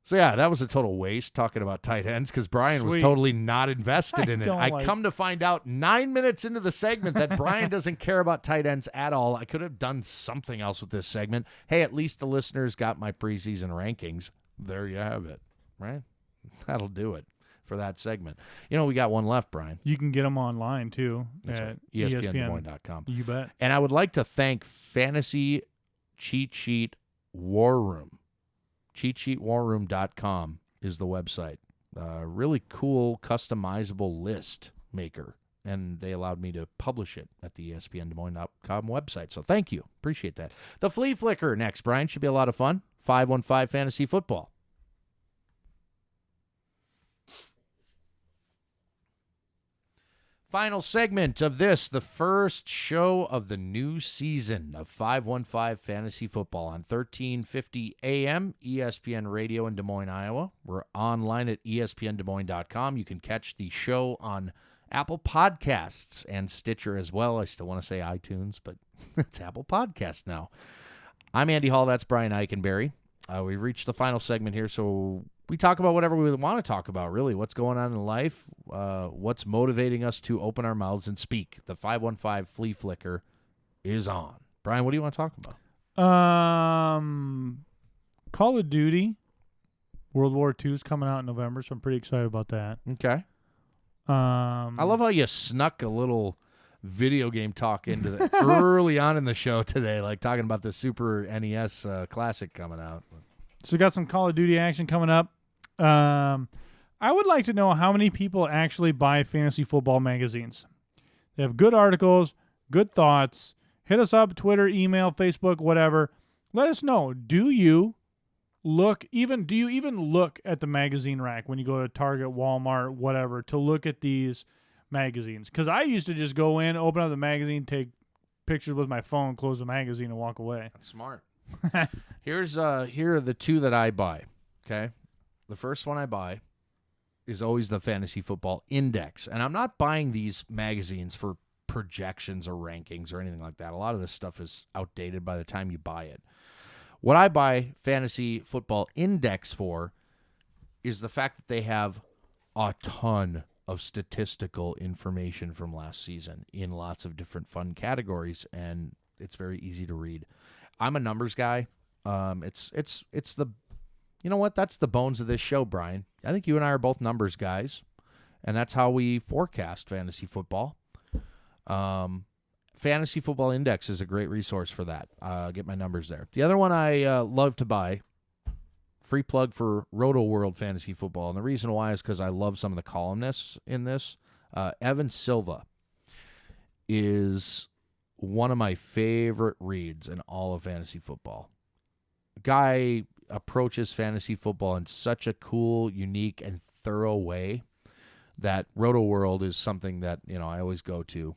So, yeah, that was a total waste talking about tight ends because Brian was Sweet. totally not invested in it. don't Come to find out 9 minutes into the segment that Brian doesn't care about tight ends at all. I could have done something else with this segment. Hey, at least the listeners got my preseason rankings. There you have it, right? That'll do it for that segment. We got one left, Brian. You can get them online, too. That's at right. ESPNDesMoines.com. You bet. And I would like to thank Fantasy Cheat Sheet War Room. CheatSheetWarRoom.com is the website. Really cool, customizable list maker. And they allowed me to publish it at the ESPNDesMoines.com website. So thank you. Appreciate that. The Flea Flicker next, Brian. Should be a lot of fun. 515 Fantasy Football. Final segment of this, the first show of the new season of 515 Fantasy Football on 1350 AM, ESPN Radio in Des Moines, Iowa. We're online at ESPNDesMoines.com. You can catch the show on Apple Podcasts and Stitcher as well. I still want to say iTunes, but it's Apple Podcasts now. I'm Andy Hall. That's Brian Eikenberry. We've reached the final segment here, so we talk about whatever we want to talk about, really. What's going on in life, what's motivating us to open our mouths and speak. The 515 Flea Flicker is on. Brian, what do you want to talk about? Call of Duty World War II is coming out in November, so I'm pretty excited about that. Okay. I love how you snuck a little video game talk into the early on in the show today, like talking about the Super NES Classic coming out. So we got some Call of Duty action coming up. I would like to know how many people actually buy fantasy football magazines. They have good articles, good thoughts. Hit us up, Twitter, email, Facebook, whatever. Let us know. Do you even look at the magazine rack when you go to Target, Walmart, whatever, to look at these magazines? Because I used to just go in, open up the magazine, take pictures with my phone, close the magazine, and walk away. That's smart. Here are the two that I buy. Okay, the first one I buy is always the Fantasy Football Index, and I'm not buying these magazines for projections or rankings or anything like that. A lot of this stuff is outdated by the time you buy it. What I buy Fantasy Football Index for is the fact that they have a ton of statistical information from last season in lots of different fun categories, and it's very easy to read. I'm a numbers guy. It's the, you know what? That's the bones of this show, Brian. I think you and I are both numbers guys, and that's how we forecast fantasy football. Fantasy Football Index is a great resource for that. Get my numbers there. The other one I love to buy, free plug for Roto World Fantasy Football, and the reason why is because I love some of the columnists in this. Evan Silva is one of my favorite reads in all of fantasy football. Guy approaches fantasy football in such a cool, unique, and thorough way that Roto World is something that, you know, I always go to.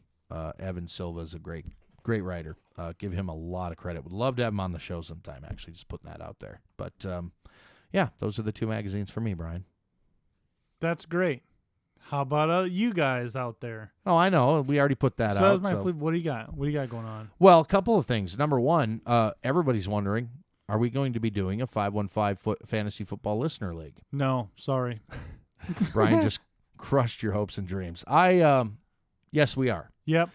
Evan Silva is a great writer. Give him a lot of credit. Would love to have him on the show sometime, actually, just putting that out there. But, yeah, those are the two magazines for me, Brian. That's great. How about you guys out there? Oh, I know. We already put that out. That was my flip. What do you got? What do you got going on? Well, a couple of things. Number one, everybody's wondering, are we going to be doing a 515 Fantasy Football Listener League? No, sorry. Brian just crushed your hopes and dreams. Yes, we are. Yep.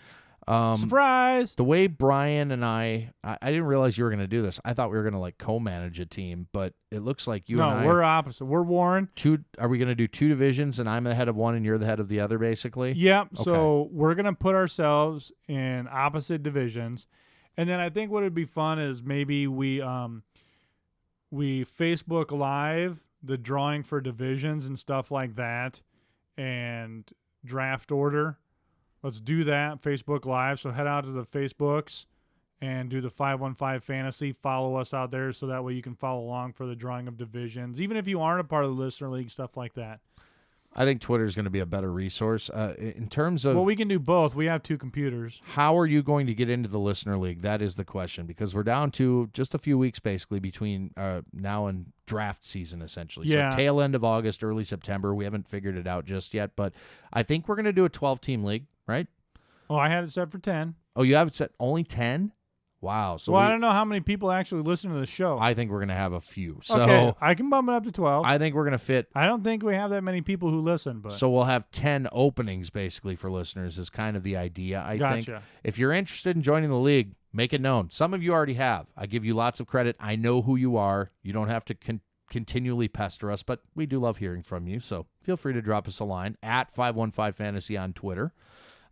Surprise! The way Brian and I didn't realize you were going to do this. I thought we were going to like co-manage a team, but it looks like you and I. No, we're opposite. We're Warren. Are we going to do two divisions, and I'm the head of one, and you're the head of the other, basically? Yep. Okay. So we're going to put ourselves in opposite divisions, and then I think what would be fun is maybe we Facebook Live the drawing for divisions and stuff like that, and draft order. Let's do that, Facebook Live. So head out to the Facebooks and do the 515 Fantasy. Follow us out there so that way you can follow along for the drawing of divisions, even if you aren't a part of the Listener League, stuff like that. I think Twitter is going to be a better resource. In terms of... Well, we can do both. We have two computers. How are you going to get into the Listener League? That is the question, because we're down to just a few weeks, basically, between now and draft season, essentially. Yeah. So tail end of August, early September. We haven't figured it out just yet, but I think we're going to do a 12-team league, right? Oh, I had it set for 10. Oh, you have it set only 10? Wow. So I don't know how many people actually listen to the show. I think we're going to have a few. So okay, I can bump it up to 12. I think we're going to fit. I don't think we have that many people who listen, but So we'll have 10 openings basically for listeners is kind of the idea, I think. Gotcha. If you're interested in joining the league, make it known. Some of you already have. I give you lots of credit. I know who you are. You don't have to continually pester us, but we do love hearing from you. So feel free to drop us a line at 515 Fantasy on Twitter.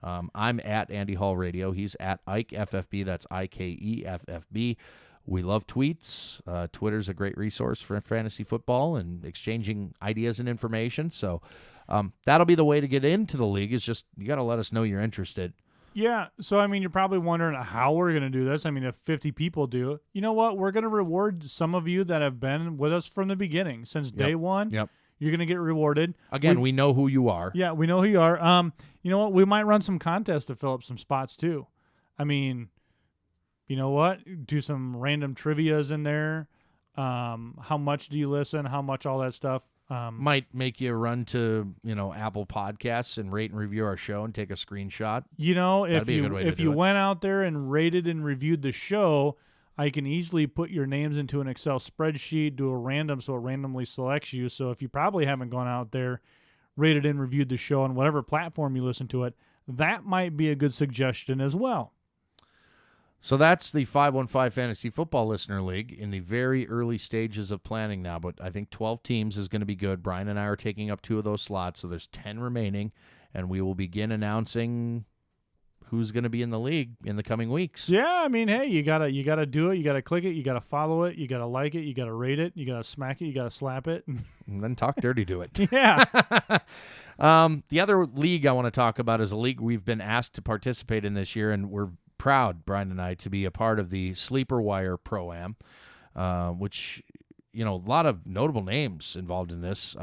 I'm at Andy Hall Radio. He's at Ike FFB. That's IKEFFB. We love tweets. Twitter's a great resource for fantasy football and exchanging ideas and information. So that'll be the way to get into the league. Is just you got to let us know you're interested. Yeah. So, I mean, you're probably wondering how we're going to do this. I mean, if 50 people do, you know what? We're going to reward some of you that have been with us from the beginning since day one. Yep. You're going to get rewarded. Again, we know who you are. Yeah, we know who you are. You know what? We might run some contests to fill up some spots too. I mean, you know what? Do some random trivias in there. How much do you listen? How much all that stuff. Might make you run to Apple Podcasts and rate and review our show and take a screenshot. You know, That'd be a good way to if do you it. went out there and rated and reviewed the show, I can easily put your names into an Excel spreadsheet, do a random so it randomly selects you. So if you probably haven't gone out there, rated and reviewed the show on whatever platform you listen to it, that might be a good suggestion as well. So that's the 515 Fantasy Football Listener League in the very early stages of planning now, but I think 12 teams is going to be good. Brian and I are taking up 2 of those slots, so there's 10 remaining, and we will begin announcing who's going to be in the league in the coming weeks. Yeah, I mean, hey, you gotta do it. You gotta click it. You gotta follow it. You gotta like it. You gotta rate it. You gotta smack it. You gotta slap it. And then talk dirty to it. Yeah. The other league I want to talk about is a league we've been asked to participate in this year, and we're proud, Brian and I, to be a part of the Sleeper Wire Pro-Am, which, a lot of notable names involved in this.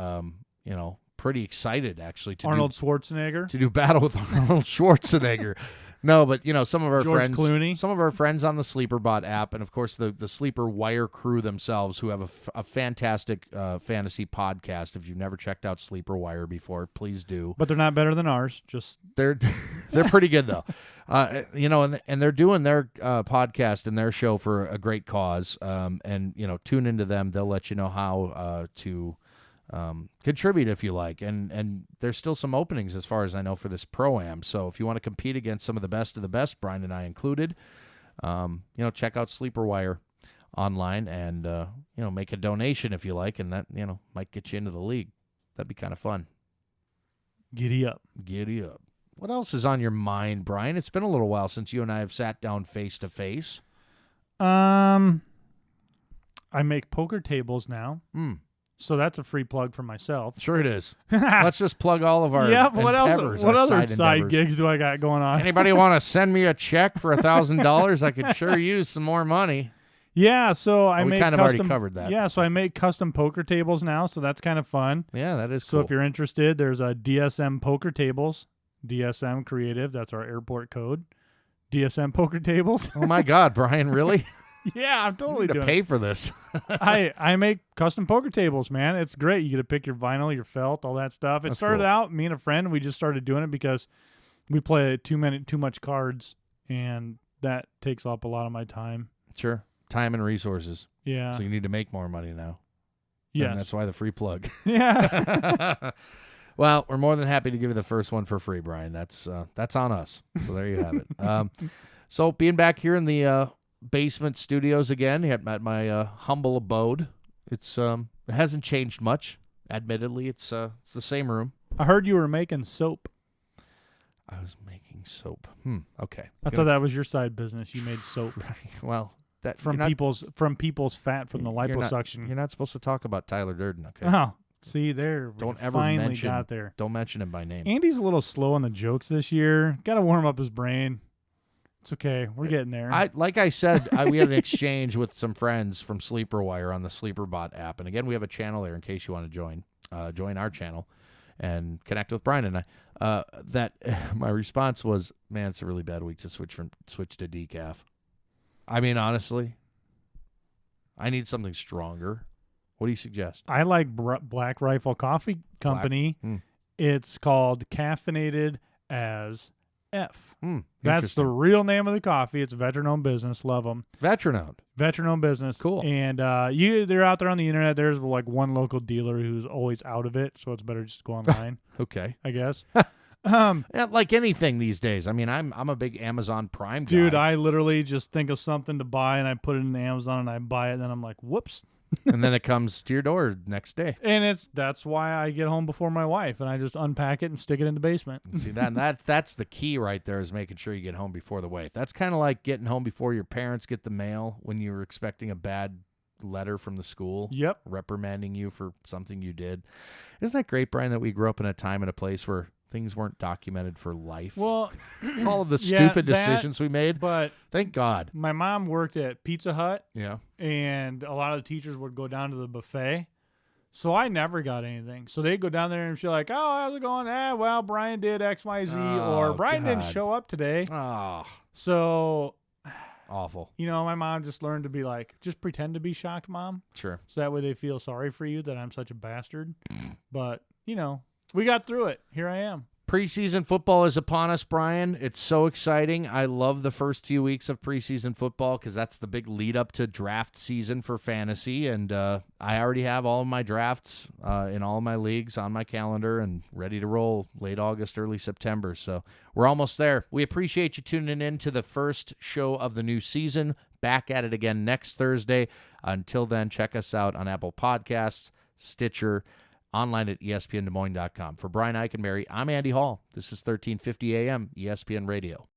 Pretty excited, actually, to Schwarzenegger. to do battle with Arnold Schwarzenegger. No, but some of our George friends, Clooney. some of our friends on the SleeperBot app, and of course the Sleeper Wire crew themselves, who have a fantastic fantasy podcast. If you've never checked out Sleeper Wire before, please do. But they're not better than ours. Just they're pretty good though. And they're doing their podcast and their show for a great cause. And tune into them. They'll let you know how to contribute if you like, and there's still some openings as far as I know for this Pro-Am. So if you want to compete against some of the best, Brian and I included, check out Sleeper Wire online and make a donation if you like, and that might get you into the league. That'd be kind of fun. giddy up. What else is on your mind, Brian? It's been a little while since you and I have sat down face to face. I make poker tables now. So that's a free plug for myself. Sure it is. Let's just plug all of our What else? endeavors, What our other side endeavors. gigs do I got going on? Anybody want to send me a check for $1,000? I could sure use some more money. Yeah, so I we make kind of custom, already covered that. Yeah, so I make custom poker tables now, so that's kind of fun. Yeah, that is So cool. if you're interested, there's a DSM Poker Tables, DSM Creative, that's our airport code. DSM Poker Tables. Oh my God, Brian, really? Yeah, I'm I totally need to doing pay it. for this. I make custom poker tables, man. It's great. You get to pick your vinyl, your felt, all that stuff. It That's started cool. out, me and a friend, we just started doing it because we play too much cards, and that takes up a lot of my time. Sure. Time and resources. Yeah. So you need to make more money now. Yes. And that's why the free plug. Yeah. Well, we're more than happy to give you the first one for free, Brian. That's on us. So there you have it. So being back here in the basement studios again at my humble abode, it hasn't changed much. Admittedly, it's the same room. I heard you were making soap. I was making soap. Okay. I thought that was your side business. You made soap Well, that from people's fat from the liposuction. You're not supposed to talk about Tyler Durden, okay? Oh, see there. Don't we ever finally mention. got there. Don't mention him by name. Andy's a little slow on the jokes this year. Got to warm up his brain. It's okay. We're getting there. Like I said, we had an exchange with some friends from Sleeper Wire on the SleeperBot app, and again, we have a channel there in case you want to join our channel and connect with Brian and I. That my response was, "Man, it's a really bad week to switch to decaf." I mean, honestly, I need something stronger. What do you suggest? I like Black Rifle Coffee Company. It's called Caffeinated as F. That's the real name of the coffee. It's a veteran-owned business. Love them. Veteran-owned business. Cool. And they're out there on the internet. There's like one local dealer who's always out of it, so it's better just to go online. Okay. I guess. Yeah, like anything these days. I mean, I'm a big Amazon Prime guy. Dude, I literally just think of something to buy, and I put it in Amazon, and I buy it, and then I'm like, whoops. And then it comes to your door next day. And that's why I get home before my wife, and I just unpack it and stick it in the basement. See that's the key right there, is making sure you get home before the wife. That's kind of like getting home before your parents get the mail when you were expecting a bad letter from the school. Yep. Reprimanding you for something you did. Isn't that great, Brian, that we grew up in a time and a place where things weren't documented for life? Well, all of the stupid decisions we made. But thank God. My mom worked at Pizza Hut. Yeah. And a lot of the teachers would go down to the buffet. So I never got anything. So they'd go down there and she's like, "Oh, how's it going? Well, Brian did X, Y, Z, or Brian didn't show up today." Oh. So awful. My mom just learned to be like, just pretend to be shocked, Mom. Sure. So that way they feel sorry for you that I'm such a bastard. But, we got through it. Here I am. Preseason football is upon us, Brian. It's so exciting. I love the first few weeks of preseason football because that's the big lead up to draft season for fantasy. And I already have all of my drafts in all of my leagues on my calendar and ready to roll late August, early September. So we're almost there. We appreciate you tuning in to the first show of the new season. Back at it again next Thursday. Until then, check us out on Apple Podcasts, Stitcher, online at espndesmoines.com. For Brian Eikenberry, I'm Andy Hall. This is 1350 AM ESPN Radio.